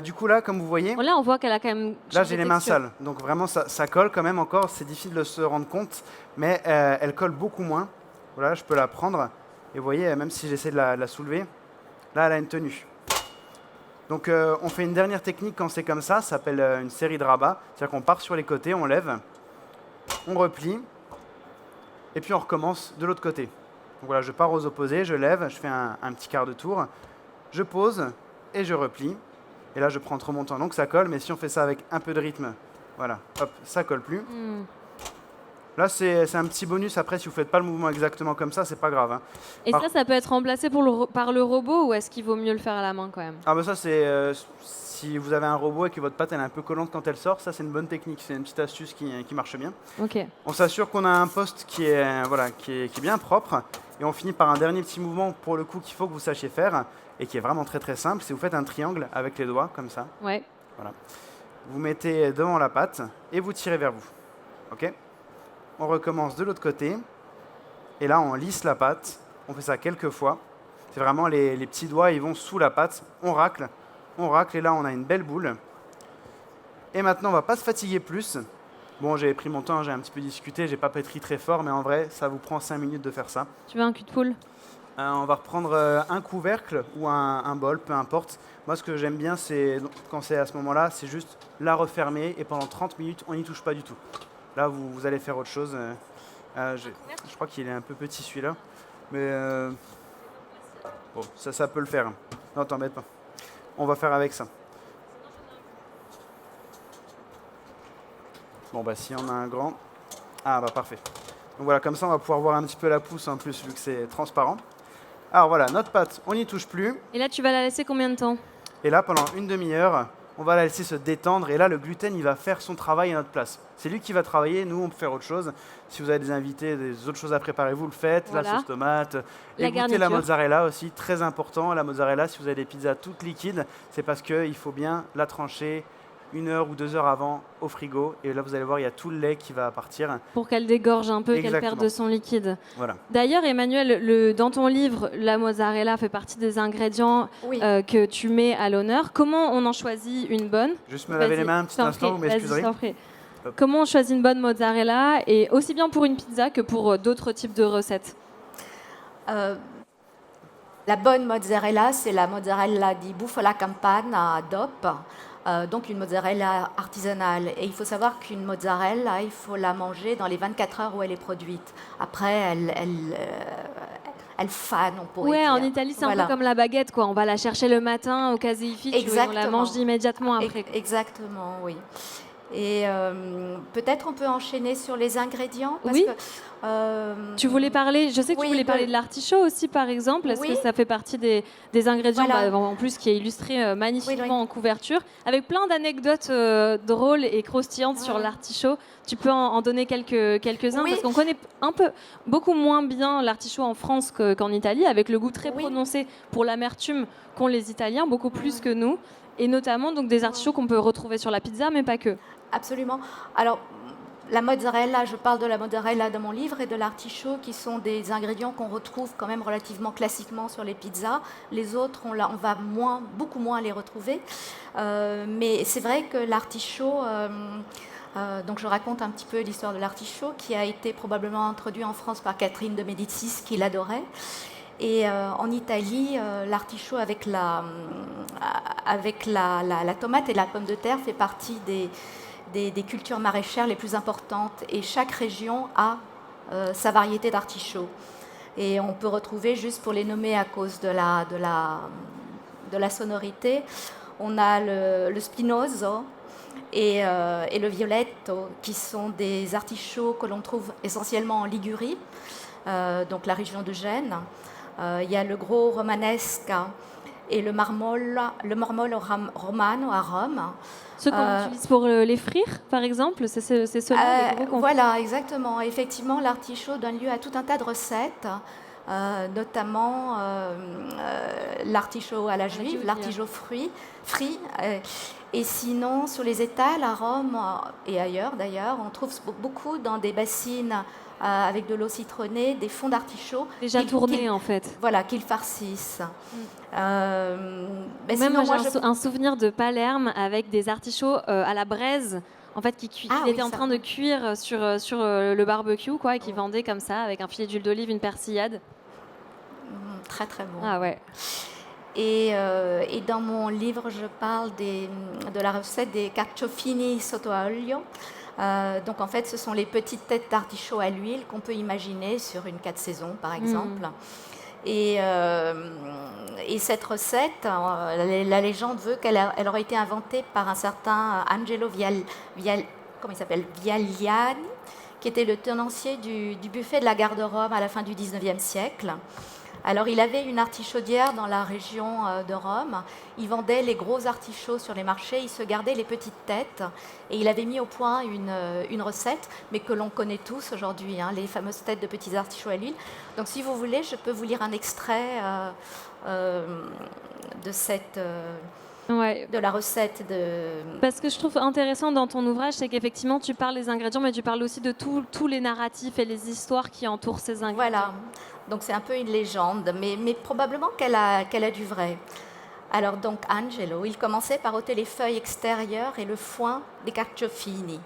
Du coup, là, comme vous voyez, Bon, là, on voit qu'elle a quand même. là, changé j'ai de les mains texture. sales. Donc vraiment, ça colle quand même encore. C'est difficile de se rendre compte, mais elle colle beaucoup moins. Voilà, je peux la prendre. Et vous voyez, même si j'essaie de la soulever, là, elle a une tenue. Donc, on fait une dernière technique quand c'est comme ça s'appelle une série de rabats. C'est-à-dire qu'on part sur les côtés, on lève, on replie, et puis on recommence de l'autre côté. Donc voilà, je pars aux opposés, je lève, je fais un petit quart de tour, je pose et je replie. Et là, je prends trop mon temps, donc ça colle. Mais si on fait ça avec un peu de rythme, voilà, hop, ça colle plus. Hmm. Là, c'est un petit bonus. Après, si vous ne faites pas le mouvement exactement comme ça, c'est pas grave, hein. Et Par- ça peut être remplacé par le robot ou est-ce qu'il vaut mieux le faire à la main quand même? Ah bah ça, c'est si vous avez un robot et que votre pâte elle est un peu collante quand elle sort, ça c'est une bonne technique, c'est une petite astuce qui marche bien. Ok. On s'assure qu'on a un poste qui est bien propre et on finit par un dernier petit mouvement pour le coup qu'il faut que vous sachiez faire et qui est vraiment très très simple. C'est vous faites un triangle avec les doigts comme ça. Ouais. Voilà. Vous mettez devant la pâte et vous tirez vers vous. Ok? On recommence de l'autre côté. Et là, on lisse la pâte. On fait ça quelques fois. C'est vraiment les petits doigts, ils vont sous la pâte. On racle. Et là, on a une belle boule. Et maintenant, on va pas se fatiguer plus. Bon, j'ai pris mon temps, j'ai un petit peu discuté. J'ai pas pétri très fort, mais en vrai, ça vous prend 5 minutes de faire ça. Tu veux un cul de poule? On va reprendre un couvercle ou un bol, peu importe. Moi, ce que j'aime bien, c'est quand c'est à ce moment-là, c'est juste la refermer et pendant 30 minutes, on n'y touche pas du tout. Là, vous allez faire autre chose. Je crois qu'il est un peu petit celui-là, mais bon, ça peut le faire. Non, t'embête pas. On va faire avec ça. Bon, bah si on a un grand... Ah, bah parfait. Donc voilà, comme ça, on va pouvoir voir un petit peu la pousse en plus, vu que c'est transparent. Alors voilà, notre pâte, on n'y touche plus. Et là, tu vas la laisser combien de temps? Et là, pendant une demi-heure, on va la laisser se détendre. Et là, le gluten, il va faire son travail à notre place. C'est lui qui va travailler, nous, on peut faire autre chose. Si vous avez des invités, des autres choses à préparer, vous le faites. Voilà. La sauce tomate. La Et goûtez la garniture. mozzarella aussi, très important. La mozzarella, si vous avez des pizzas toutes liquides, c'est parce qu'il faut bien la trancher 1 heure ou 2 heures avant au frigo. Et là, vous allez voir, il y a tout le lait qui va partir. Pour qu'elle dégorge un peu, qu'elle Exactement. perde de son liquide. Voilà. D'ailleurs, Emmanuel, dans ton livre, la mozzarella fait partie des ingrédients Oui. que tu mets à l'honneur. Comment on en choisit une bonne? Juste me laver Vas-y, les mains un je petit t'en instant, prie, vous vas-y, m'excuserez. je t'en prie. Hop. Comment on choisit une bonne mozzarella, et aussi bien pour une pizza que pour d'autres types de recettes? La bonne mozzarella, c'est la mozzarella di Bufala Campana DOP, donc une mozzarella artisanale. Et il faut savoir qu'une mozzarella, il faut la manger dans les 24 heures où elle est produite. Après, elle fane, on pourrait Ouais, dire. en Italie, c'est un Voilà. peu comme la baguette, quoi. On va la chercher le matin au caseificio et on la Exactement. mange immédiatement après. Exactement, oui. Et peut-être on peut enchaîner sur les ingrédients parce Oui. que, Tu voulais parler, je sais que Oui, tu voulais parler de l'artichaut aussi, par exemple. Est-ce Oui. que ça fait partie des ingrédients, Voilà. en plus, qui est illustré magnifiquement Oui, oui. en couverture, avec plein d'anecdotes drôles et croustillantes sur Ouais. l'artichaut. Tu peux en donner quelques-uns, Oui. parce qu'on connaît beaucoup moins bien l'artichaut en France qu'en Italie, avec le goût très Oui. prononcé pour l'amertume qu'ont les Italiens, beaucoup plus que nous. Et notamment donc des artichauts qu'on peut retrouver sur la pizza, mais pas que. Absolument. Alors, la mozzarella, je parle de la mozzarella dans mon livre et de l'artichaut qui sont des ingrédients qu'on retrouve quand même relativement classiquement sur les pizzas. Les autres, on va beaucoup moins les retrouver. Mais c'est vrai que l'artichaut, donc je raconte un petit peu l'histoire de l'artichaut qui a été probablement introduit en France par Catherine de Médicis qui l'adorait. Et en Italie, l'artichaut avec la tomate et la pomme de terre fait partie des cultures maraîchères les plus importantes. Et chaque région a sa variété d'artichauts. Et on peut retrouver, juste pour les nommer à cause de la sonorité, on a le spinoso et le violetto, qui sont des artichauts que l'on trouve essentiellement en Ligurie, donc la région de Gênes. Il y a le gros romanesque et le marmolo romano à Rome. Ceux qu'on utilise pour les frire, par exemple, c'est ceux-là les gros qu'on Voilà, exactement. Effectivement, l'artichaut donne lieu à tout un tas de recettes, notamment l'artichaut à la juive, l'artichaut frit. Et sinon, sur les étals, à Rome et ailleurs d'ailleurs, on trouve beaucoup dans des bassines avec de l'eau citronnée, des fonds d'artichaut. Déjà tournés, en fait. Voilà, qu'ils farcissent. Même moi, j'ai un souvenir de Palerme avec des artichauts à la braise, en fait, qui étaient en train de cuire sur le barbecue, quoi, et qui vendaient comme ça, avec un filet d'huile d'olive, une persillade. Très, très bon. Ah ouais. Et dans mon livre, je parle de la recette des carciofini sotto olio. Donc en fait, ce sont les petites têtes d'artichaut à l'huile qu'on peut imaginer sur une 4 saisons, par exemple. Et cette recette, la légende veut qu'elle aurait été inventée par un certain Angelo Vialiani, qui était le tenancier du buffet de la gare de Rome à la fin du 19e siècle. Alors, il avait une artichaudière dans la région de Rome. Il vendait les gros artichauts sur les marchés. Il se gardait les petites têtes. Et il avait mis au point une recette, mais que l'on connaît tous aujourd'hui, les fameuses têtes de petits artichauts à l'huile. Donc, si vous voulez, je peux vous lire un extrait de cette... de la recette de... Parce que je trouve intéressant dans ton ouvrage, c'est qu'effectivement, tu parles des ingrédients, mais tu parles aussi de tous les narratifs et les histoires qui entourent ces ingrédients. Voilà. Donc c'est un peu une légende, mais probablement qu'elle a du vrai. Alors donc Angelo, il commençait par ôter les feuilles extérieures et le foin des carciofini,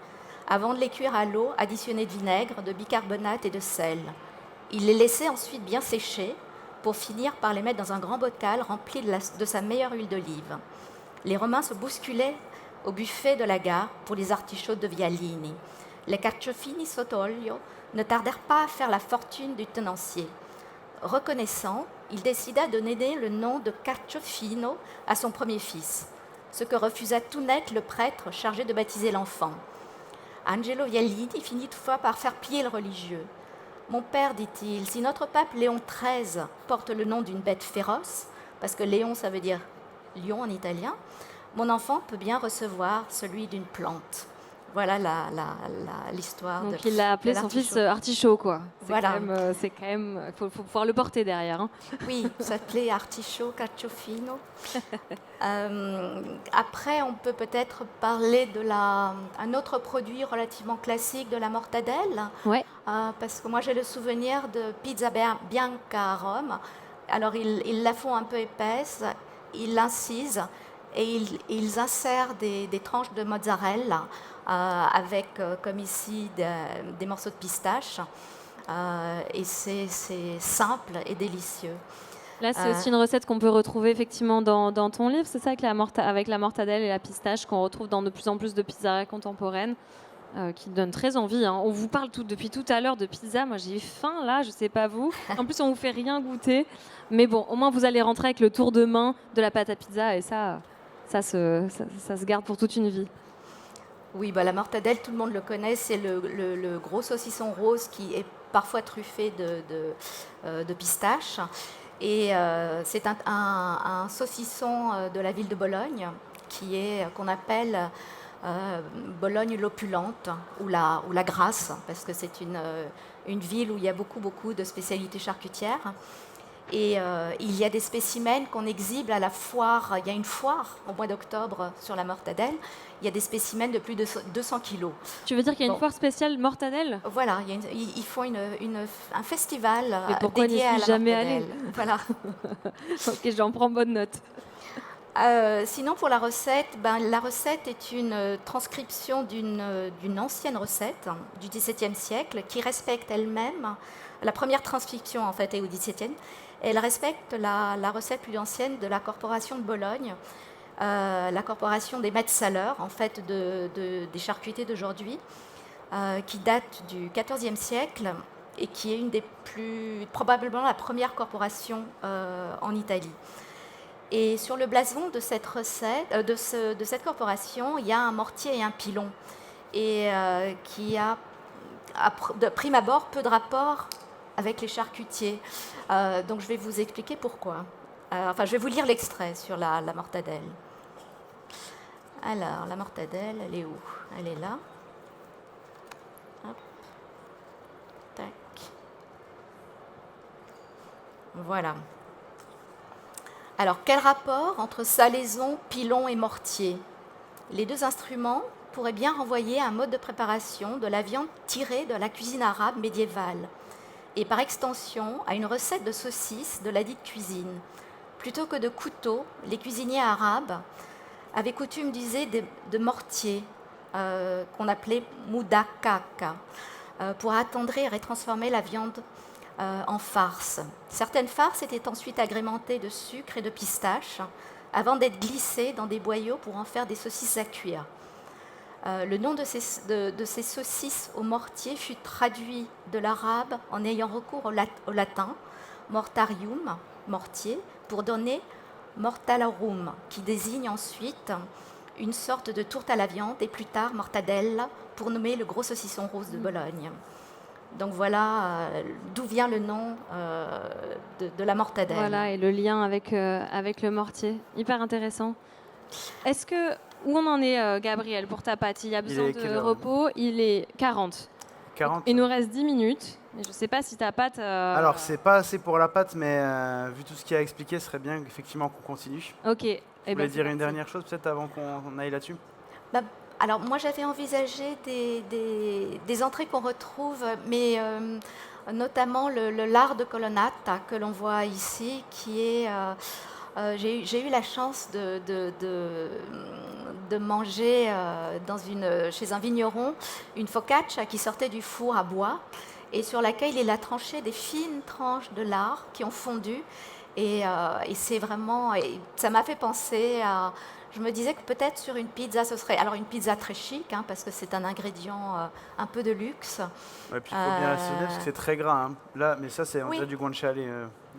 avant de les cuire à l'eau additionnée de vinaigre, de bicarbonate et de sel. Il les laissait ensuite bien sécher pour finir par les mettre dans un grand bocal rempli de sa meilleure huile d'olive. Les Romains se bousculaient au buffet de la gare pour les artichauts de Vialini. Les carciofini sotto olio ne tardèrent pas à faire la fortune du tenancier. Reconnaissant, il décida de donner le nom de Carciofino à son premier fils, ce que refusa tout net le prêtre chargé de baptiser l'enfant. Angelo Vialini finit toutefois par faire plier le religieux. « Mon père, dit-il, si notre pape Léon XIII porte le nom d'une bête féroce, parce que Léon, ça veut dire lion en italien, mon enfant peut bien recevoir celui d'une plante. » Voilà l'histoire. Donc il l'a appelé son fils Artichaut, quoi. Voilà. C'est quand même, faut pouvoir le porter derrière. Hein. Oui, ça s'appelait Artichaut Carciofino. Après, on peut peut-être parler un autre produit relativement classique de la mortadelle. Ouais. Parce que moi, j'ai le souvenir de pizza bianca à Rome. Alors, ils la font un peu épaisse, ils l'incisent et ils insèrent des tranches de mozzarella avec, comme ici, des morceaux de pistache. Et c'est simple et délicieux. Là, c'est aussi une recette qu'on peut retrouver effectivement dans ton livre, c'est ça, avec la mortadelle et la pistache qu'on retrouve dans de plus en plus de pizzerias contemporaines, qui donnent très envie. Hein. On vous parle depuis tout à l'heure de pizza. Moi, j'ai faim là, je sais pas vous. En plus, on vous fait rien goûter. Mais bon, au moins, vous allez rentrer avec le tour de main de la pâte à pizza et ça se garde pour toute une vie. Oui, la mortadelle, tout le monde le connaît, c'est le gros saucisson rose qui est parfois truffé de pistache. Et c'est un saucisson de la ville de Bologne qu'on appelle Bologne l'opulente ou la grasse, parce que c'est une ville où il y a beaucoup de spécialités charcutières. Et il y a des spécimens qu'on exhibe à la foire. Il y a une foire au mois d'octobre sur la mortadelle. Il y a des spécimens de plus de 200 kilos. Tu veux dire qu'il y a une foire spéciale mortadelle ? Voilà, ils font un festival dédié à la jamais mortadelle. Voilà. Ok, j'en prends bonne note. Sinon, pour la recette est une transcription d'une ancienne recette du XVIIe siècle qui respecte elle-même. La première transcription, en fait, est au XVIIe. Elle respecte la recette plus ancienne de la Corporation de Bologne, la corporation des maîtres saleurs, en fait, des charcutiers d'aujourd'hui, qui date du XIVe siècle et qui est probablement la première corporation en Italie. Et sur le blason de cette recette, de cette corporation, il y a un mortier et un pilon, et qui a, de prime abord, peu de rapport avec les charcutiers. Donc je vais vous expliquer pourquoi. Je vais vous lire l'extrait sur la mortadelle. Alors, la mortadelle, elle est où? Elle est là. Hop. Tac. Voilà. Alors, quel rapport entre salaison, pilon et mortier? Les deux instruments pourraient bien renvoyer à un mode de préparation de la viande tirée de la cuisine arabe médiévale et par extension à une recette de saucisse de la dite cuisine. Plutôt que de couteau, les cuisiniers arabes avaient coutume d'user de mortiers qu'on appelait moudakaka pour attendrir et transformer la viande en farce. Certaines farces étaient ensuite agrémentées de sucre et de pistache avant d'être glissées dans des boyaux pour en faire des saucisses à cuire. Le nom de ces saucisses au mortier fut traduit de l'arabe en ayant recours au latin, mortarium, mortier, pour donner mortalarum, qui désigne ensuite une sorte de tourte à la viande, et plus tard mortadelle, pour nommer le gros saucisson rose de Bologne. Donc voilà d'où vient le nom de la mortadelle. Voilà, et le lien avec le mortier. Hyper intéressant. Où on en est, Gabriel, pour ta pâte? Il y a besoin de repos. Il est 40. 40. Il nous reste 10 minutes. Mais je ne sais pas si ta pâte... Alors, c'est pas assez pour la pâte, mais vu tout ce qu'il y a expliqué, ce serait bien effectivement qu'on continue. Ok. Vous voulez dire une dernière chose peut-être avant qu'on aille là-dessus? Alors, moi, j'avais envisagé des entrées qu'on retrouve, mais notamment le lard de colonnata que l'on voit ici, qui est... j'ai eu la chance de manger chez un vigneron une focaccia qui sortait du four à bois et sur laquelle il a tranché des fines tranches de lard qui ont fondu. Et c'est vraiment... Et ça m'a fait penser à... Je me disais que peut-être sur une pizza, ce serait... Alors une pizza très chic, parce que c'est un ingrédient un peu de luxe. Et puis il faut bien assaisonner parce que c'est très gras. Là, mais ça, c'est du guanciale.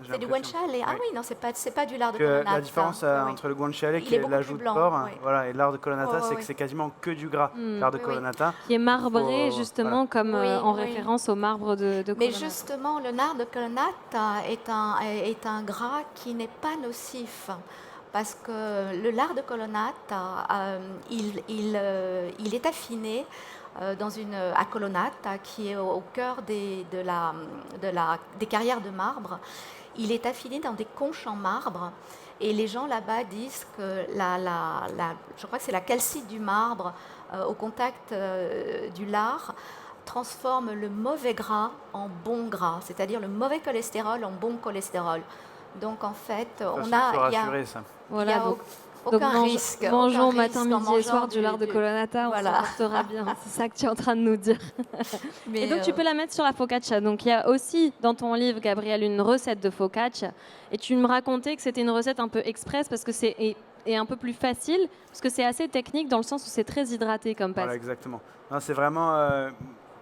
C'est du guanciale. Ah oui, non, c'est pas du lard de que colonnata. La différence entre le guanciale qui est l'ajout de porc et l'art de colonnata, c'est que c'est quasiment que du gras. L'art de colonnata. Qui est marbré, justement, comme en référence au marbre de colonnata. Mais justement, le lard de colonnata est un gras qui n'est pas nocif. Parce que le lard de colonnata, il est affiné à Colonnata, qui est au cœur des carrières de marbre. Il est affiné dans des conches en marbre. Et les gens là-bas disent que je crois que c'est la calcite du marbre au contact du lard transforme le mauvais gras en bon gras, c'est-à-dire le mauvais cholestérol en bon cholestérol. Donc en fait, il y a aucun risque. Mangeons matin, midi et soir du lard de colonnata, on s'en portera bien. C'est ça que tu es en train de nous dire. Et donc tu peux la mettre sur la focaccia. Donc il y a aussi dans ton livre, Gabriel, une recette de focaccia. Et tu me racontais que c'était une recette un peu express parce que c'est un peu plus facile, parce que c'est assez technique dans le sens où c'est très hydraté comme pâte. Voilà, exactement. Non, c'est vraiment...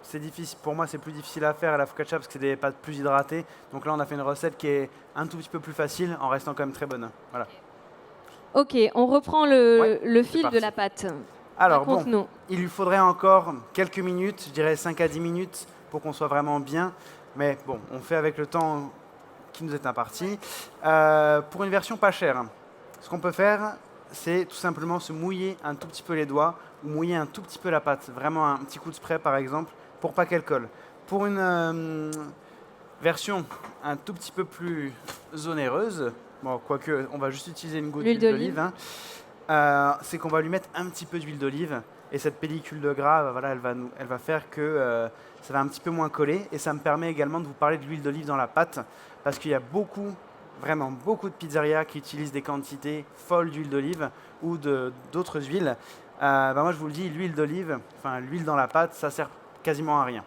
c'est difficile, pour moi c'est plus difficile à faire à la focaccia parce que c'est des pâtes plus hydratées. Donc là on a fait une recette qui est un tout petit peu plus facile en restant quand même très bonne. Voilà. Ok, on reprend le fil de la pâte. Alors bon, il lui faudrait encore quelques minutes, je dirais 5 à 10 minutes pour qu'on soit vraiment bien. Mais bon, on fait avec le temps qui nous est imparti. Pour une version pas chère, ce qu'on peut faire, c'est tout simplement se mouiller un tout petit peu les doigts ou mouiller un tout petit peu la pâte. Vraiment un petit coup de spray par exemple, pour pas qu'elle colle. Pour une version un tout petit peu plus onéreuse, bon, quoique on va juste utiliser une goutte d'huile d'olive, c'est qu'on va lui mettre un petit peu d'huile d'olive et cette pellicule de gras, voilà, elle va faire que ça va un petit peu moins coller et ça me permet également de vous parler de l'huile d'olive dans la pâte parce qu'il y a vraiment beaucoup de pizzerias qui utilisent des quantités folles d'huile d'olive ou d'autres huiles. Moi je vous le dis, l'huile d'olive, enfin l'huile dans la pâte, ça sert quasiment à rien.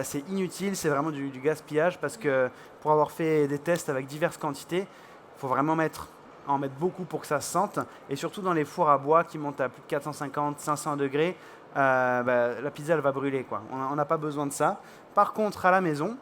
C'est inutile, c'est vraiment du gaspillage parce que pour avoir fait des tests avec diverses quantités, il faut vraiment mettre à en mettre beaucoup pour que ça se sente. Et surtout dans les fours à bois qui montent à plus de 450, 500 degrés, la pizza elle va brûler, quoi. On n'a pas besoin de ça. Par contre, à la maison,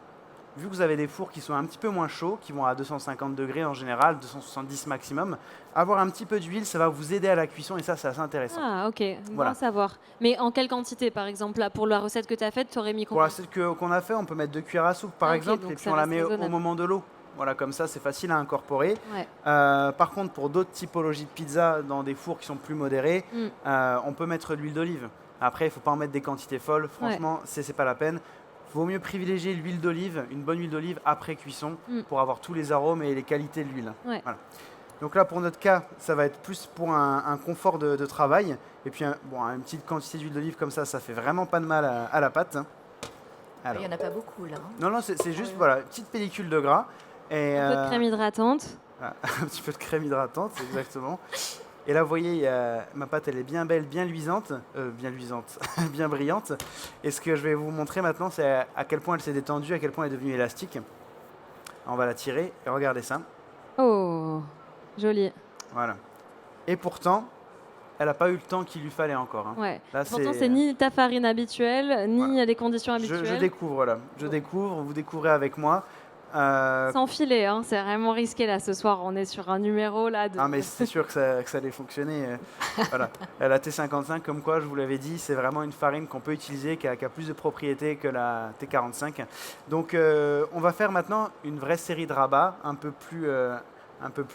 vu que vous avez des fours qui sont un petit peu moins chauds, qui vont à 250 degrés en général, 270 maximum, avoir un petit peu d'huile, ça va vous aider à la cuisson et ça, c'est assez intéressant. Ah, ok, bon Voilà. à savoir. Mais en quelle quantité, par exemple, là, pour la recette que tu as faite, tu aurais mis Pour combien? la recette qu'on a fait, on peut mettre 2 cuillères à soupe, par Ah, ok, exemple, donc et puis ça on la reste met au raisonnable. moment de l'eau. Voilà, comme ça, c'est facile à incorporer. Ouais. Par contre, pour d'autres typologies de pizza, dans des fours qui sont plus modérés, on peut mettre de l'huile d'olive. Après, il ne faut pas en mettre des quantités folles. Franchement, c'est pas la peine. Vaut mieux privilégier l'huile d'olive, une bonne huile d'olive après cuisson, pour avoir tous les arômes et les qualités de l'huile. Ouais. Voilà. Donc là, pour notre cas, ça va être plus pour un confort de travail. Et puis, une petite quantité d'huile d'olive comme ça fait vraiment pas de mal à la pâte. Il n'y en a pas beaucoup là. Hein. Non, c'est juste une petite pellicule de gras. Et, Un peu de crème hydratante. un petit peu de crème hydratante, exactement. Et là, vous voyez, ma pâte, elle est bien belle, bien luisante, bien brillante. Et ce que je vais vous montrer maintenant, c'est à quel point elle s'est détendue, à quel point elle est devenue élastique. On va la tirer et regardez ça. Oh, joli. Voilà. Et pourtant, elle n'a pas eu le temps qu'il lui fallait encore. Hein. Ouais. Là, Pourtant, c'est ni ta farine habituelle, ni Voilà. les conditions Je habituelles. découvre, là. Je découvre, vous découvrez avec moi. Sans filet, hein, c'est vraiment risqué là ce soir. On est sur un numéro là. Ah mais c'est sûr que ça allait fonctionner. Voilà. La T55, comme quoi je vous l'avais dit, c'est vraiment une farine qu'on peut utiliser, qui a plus de propriétés que la T45. Donc on va faire maintenant une vraie série de rabats, un peu plus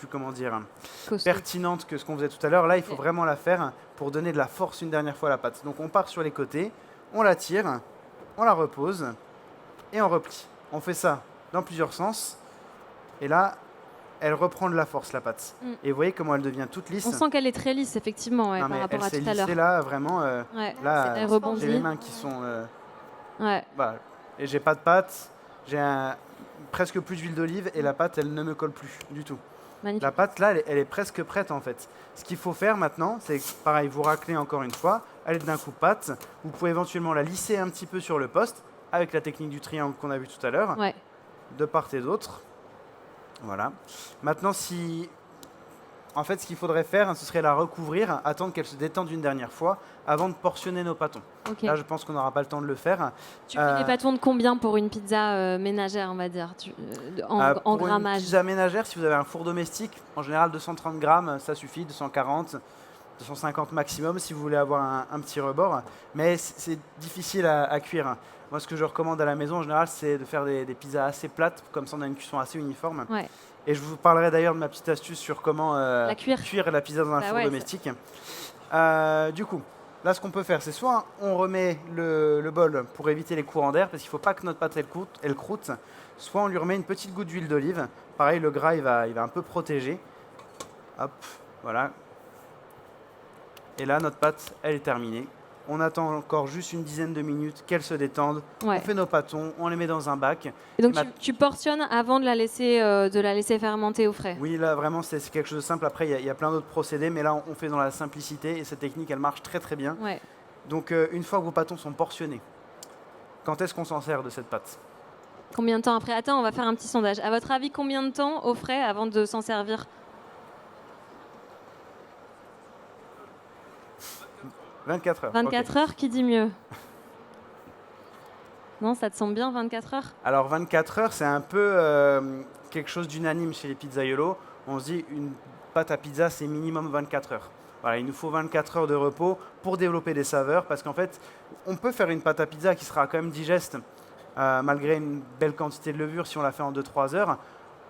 comment dire, Costaud. pertinente que ce qu'on faisait tout à l'heure. Là, il faut vraiment la faire pour donner de la force une dernière fois à la pâte. Donc on part sur les côtés, on la tire, on la repose et on replie. On fait ça dans plusieurs sens. Et là, elle reprend de la force, la pâte. Et vous voyez comment elle devient toute lisse. On sent qu'elle est très lisse, effectivement, ouais, Non, par mais rapport elle à s'est tout à l'heure. lissée là, vraiment. Ouais. Là, Elle rebondit. j'ai les mains qui sont... Ouais. voilà. Et j'ai pas de pâte, j'ai presque plus d'huile d'olive et la pâte, elle ne me colle plus du tout. Magnifique. La pâte, là, elle est presque prête, en fait. Ce qu'il faut faire maintenant, c'est, pareil, vous raclez encore une fois, à l'aide d'un coup de pâte. Vous pouvez éventuellement la lisser un petit peu sur le poste, avec la technique du triangle qu'on a vu tout à l'heure. Ouais. De part et d'autre. Voilà. Maintenant, en fait, ce qu'il faudrait faire, ce serait la recouvrir, attendre qu'elle se détende une dernière fois, avant de portionner nos pâtons. Ok. Là, je pense qu'on n'aura pas le temps de le faire. Tu fais des pâtons de combien pour une pizza ménagère, on va dire, en Pour grammage? une pizza ménagère, si vous avez un four domestique, en général 230 grammes, ça suffit, 240, 250 maximum si vous voulez avoir un petit rebord. Mais c'est difficile à cuire. Moi, ce que je recommande à la maison, en général, c'est de faire des pizzas assez plates, comme ça on a une cuisson assez uniforme. Ouais. Et je vous parlerai d'ailleurs de ma petite astuce sur comment La cuire la pizza dans un Bah four ouais, domestique. Du coup, là, ce qu'on peut faire, c'est soit on remet le bol pour éviter les courants d'air, parce qu'il ne faut pas que notre pâte elle croûte, soit on lui remet une petite goutte d'huile d'olive. Pareil, le gras, il va un peu protéger. Hop, voilà. Et là, notre pâte, elle est terminée. On attend encore juste une dizaine de minutes qu'elle se détende. Ouais. On fait nos pâtons, on les met dans un bac. Et donc Ma- tu portionnes avant de la laisser fermenter au frais. Oui, là, vraiment, c'est quelque chose de simple. Après, il y a plein d'autres procédés, mais là, on fait dans la simplicité et cette technique, elle marche très très bien. Ouais. Donc, une fois que vos pâtons sont portionnés, quand est-ce qu'on s'en sert de cette pâte? Combien de temps après? Attends, on va faire un petit sondage. À votre avis, combien de temps au frais avant de s'en servir? 24 heures. 24 ok. heures, qui dit mieux? Non, ça te semble bien, 24 heures? Alors, 24 heures, c'est un peu quelque chose d'unanime chez les pizzaiolos. On se dit, une pâte à pizza, c'est minimum 24 heures. Voilà, il nous faut 24 heures de repos pour développer des saveurs, parce qu'en fait, on peut faire une pâte à pizza qui sera quand même digeste, malgré une belle quantité de levure, si on la fait en 2-3 heures.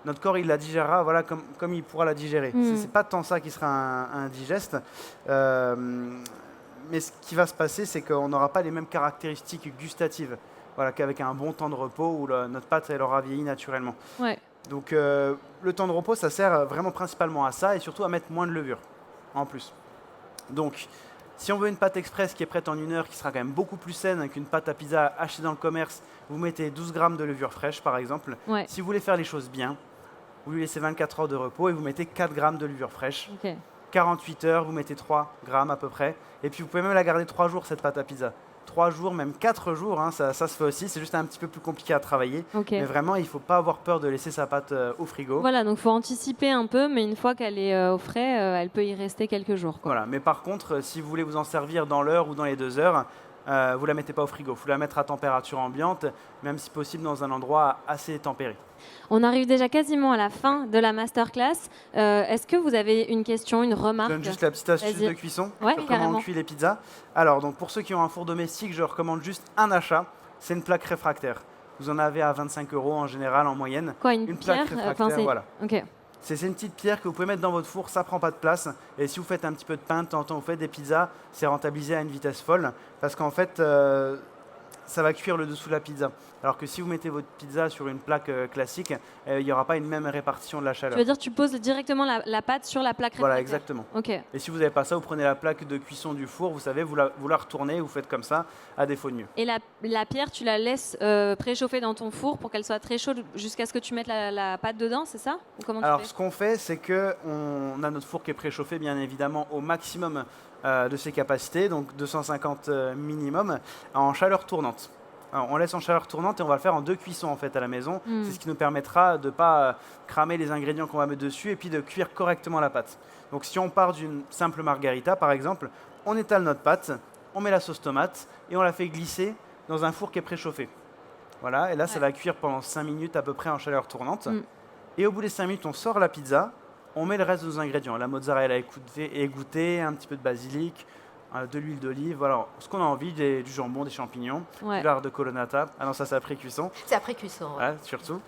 Notre corps, il la digérera voilà, comme il pourra la digérer. C'est pas tant ça qui sera un digeste. Mais ce qui va se passer, c'est qu'on n'aura pas les mêmes caractéristiques gustatives voilà, qu'avec un bon temps de repos où notre pâte elle aura vieilli naturellement. Ouais. Donc le temps de repos, ça sert vraiment principalement à ça et surtout à mettre moins de levure en plus. Donc, si on veut une pâte express qui est prête en 1 heure, qui sera quand même beaucoup plus saine qu'une pâte à pizza achetée dans le commerce, vous mettez 12 grammes de levure fraîche par exemple. Ouais. Si vous voulez faire les choses bien, vous lui laissez 24 heures de repos et vous mettez 4 grammes de levure fraîche. Ok. 48 heures, vous mettez 3 grammes à peu près. Et puis vous pouvez même la garder 3 jours, cette pâte à pizza. 3 jours, même 4 jours, hein, ça se fait aussi. C'est juste un petit peu plus compliqué à travailler. Ok. Mais vraiment, il ne faut pas avoir peur de laisser sa pâte au frigo. Voilà, donc il faut anticiper un peu, mais une fois qu'elle est au frais, elle peut y rester quelques jours, quoi. Voilà. Mais par contre, si vous voulez vous en servir dans l'heure ou dans les 2 heures, vous ne la mettez pas au frigo. Il faut la mettre à température ambiante, même si possible dans un endroit assez tempéré. On arrive déjà quasiment à la fin de la masterclass. Est-ce que vous avez une question, une Je remarque? donne juste la petite astuce Vas-y. de cuisson Ouais, sur comment carrément. on cuit les pizzas. Alors, donc, pour ceux qui ont un four domestique, je recommande juste un achat. C'est une plaque réfractaire. Vous en avez à 25 € en général, en moyenne. Quoi, une Une pierre? plaque réfractaire, voilà. Ok. C'est une petite pierre que vous pouvez mettre dans votre four, ça prend pas de place. Et si vous faites un petit peu de pain, de temps en temps, vous faites des pizzas, c'est rentabilisé à une vitesse folle. Parce qu'en fait, ça va cuire le dessous de la pizza. Alors que si vous mettez votre pizza sur une plaque classique, il n'y aura pas une même répartition de la Tu chaleur. veux dire tu poses directement la pâte sur la plaque Voilà, réfractaire? exactement. Ok. Et si vous n'avez pas ça, vous prenez la plaque de cuisson du four, vous savez, vous la retournez, vous faites comme ça, à défaut de mieux. Et la pierre, tu la laisses préchauffer dans ton four pour qu'elle soit très chaude jusqu'à ce que tu mettes la pâte dedans, c'est ça? Ou comment tu Alors, fais? ce qu'on fait, c'est qu'on a notre four qui est préchauffé, bien évidemment, au maximum de ses capacités, donc 250 minimum, en chaleur tournante. Alors, on laisse en chaleur tournante et on va le faire en 2 cuissons en fait à la maison. C'est ce qui nous permettra de ne pas cramer les ingrédients qu'on va mettre dessus et puis de cuire correctement la pâte. Donc si on part d'une simple margarita par exemple, on étale notre pâte, on met la sauce tomate et on la fait glisser dans un four qui est préchauffé. Voilà, et là ça va cuire pendant 5 minutes à peu près en chaleur tournante. Et au bout des 5 minutes, on sort la pizza, on met le reste de nos ingrédients. La mozzarella égouttée, un petit peu de basilic, de l'huile d'olive, voilà, ce qu'on a envie, du jambon, des champignons, Ouais. du lard de colonnata. Ah non, ça c'est après cuisson, C'est après cuisson. Ouais. voilà, surtout.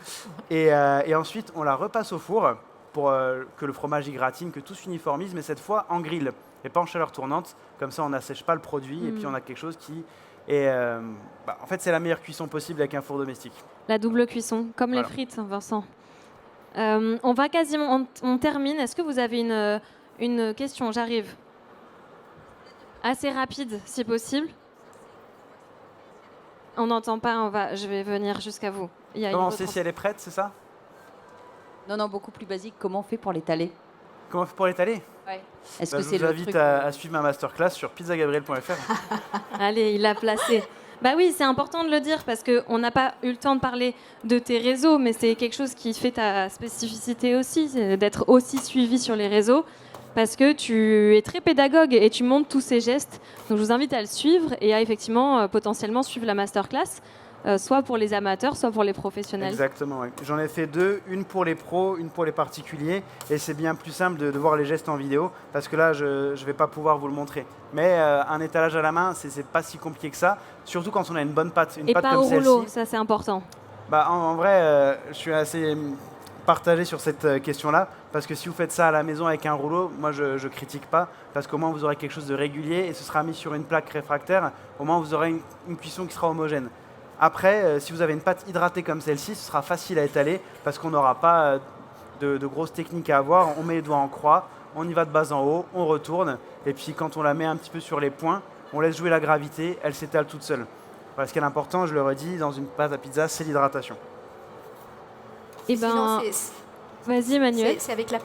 Et ensuite, on la repasse au four pour que le fromage y gratine, que tout s'uniformise, mais cette fois en grill et pas en chaleur tournante. Comme ça, on n'assèche pas le produit et puis on a quelque chose qui est... en fait, c'est la meilleure cuisson possible avec un four domestique. La double cuisson, comme Voilà. les frites, Vincent. On va quasiment, on termine. Est-ce que vous avez une question? J'arrive. Assez rapide, si possible. On n'entend pas, je vais venir jusqu'à vous. Il y a une Comment on sait retrans- si elle est prête, c'est ça? Non, non, beaucoup plus basique. Comment on fait pour l'étaler? Comment on fait pour l'étaler? Est-ce Bah, que je c'est vous le invite truc à suivre ma masterclass sur pizzagabriel.fr. Allez, il l'a placé. Bah oui, c'est important de le dire parce qu'on n'a pas eu le temps de parler de tes réseaux, mais c'est quelque chose qui fait ta spécificité aussi, c'est d'être aussi suivi sur les réseaux parce que tu es très pédagogue et tu montres tous ces gestes. Donc je vous invite à le suivre et à effectivement potentiellement suivre la masterclass, soit pour les amateurs, soit pour les professionnels. Exactement, ouais. J'en ai fait 2, une pour les pros, une pour les particuliers, et c'est bien plus simple de voir les gestes en vidéo, parce que là, je ne vais pas pouvoir vous le montrer. Mais un étalage à la main, c'est pas si compliqué que ça, surtout quand on a une bonne pâte, une Et pâte pas comme au rouleau, celle-ci. ça c'est important. Bah, en vrai, je suis assez partagé sur cette question-là, parce que si vous faites ça à la maison avec un rouleau, moi je critique pas, parce qu'au moins vous aurez quelque chose de régulier, et ce sera mis sur une plaque réfractaire, au moins vous aurez une cuisson qui sera homogène. Après, si vous avez une pâte hydratée comme celle-ci, ce sera facile à étaler parce qu'on n'aura pas de grosses techniques à avoir. On met les doigts en croix, on y va de bas en haut, on retourne. Et puis quand on la met un petit peu sur les points, on laisse jouer la gravité, elle s'étale toute seule. Voilà, ce qui est important, je le redis, dans une pâte à pizza, c'est l'hydratation. Et Sinon, ben, vas-y Manuel. c'est avec la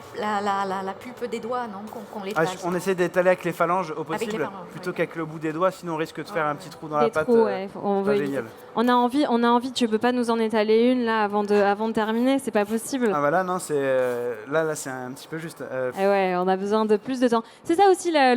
pulpe des doigts, non, qu'on l'étale. On essaie d'étaler avec les phalanges au Avec les possible, phalanges, plutôt oui. qu'avec le bout des doigts, sinon on risque de faire un petit trou dans Des la pâte. trous, ouais, on pas veut éviter. génial. On a envie, tu peux pas nous en étaler une là avant de terminer, c'est pas possible. Ah bah là, non, c'est là c'est un petit peu juste. Eh ouais, on a besoin de plus de temps. C'est ça aussi la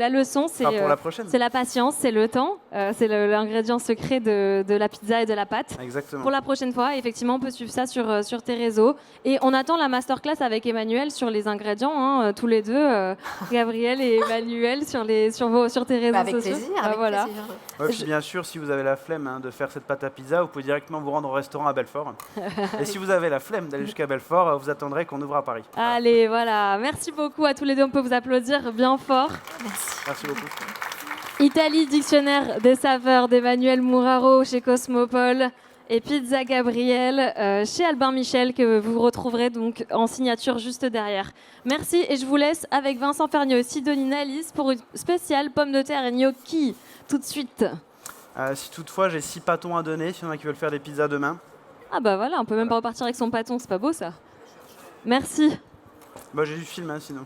leçon, c'est pour la prochaine. c'est la patience, c'est le temps, c'est l'ingrédient secret de la pizza et de la pâte. Exactement. Pour la prochaine fois, effectivement, on peut suivre ça sur tes réseaux. Et on attend la masterclass avec Emmanuel sur les ingrédients, hein, tous les deux, Gabriel et Emmanuel sur tes réseaux Avec sociaux. plaisir, Ah, avec voilà. plaisir. Ouais, puis bien sûr, si vous avez la flemme de faire cette pâte à pizza, vous pouvez directement vous rendre au restaurant à Belfort. Et si vous avez la flemme d'aller jusqu'à Belfort, vous attendrez qu'on ouvre à Paris. Voilà. Allez, voilà. Merci beaucoup à tous les deux. On peut vous applaudir bien fort. Merci beaucoup. Italie, dictionnaire des saveurs d'Emmanuel Mouraro chez Cosmopole et Pizza Gabriel chez Albin Michel que vous retrouverez donc en signature juste derrière. Merci et je vous laisse avec Vincent Fernieux et Sidonie Nalis pour une spéciale pommes de terre et gnocchi tout de suite. Si toutefois j'ai 6 pâtons à donner, s'il y en a qui veulent faire des pizzas demain, Ah bah voilà, on peut même pas repartir avec son pâton, c'est pas beau ça. Merci. bah, j'ai du film sinon.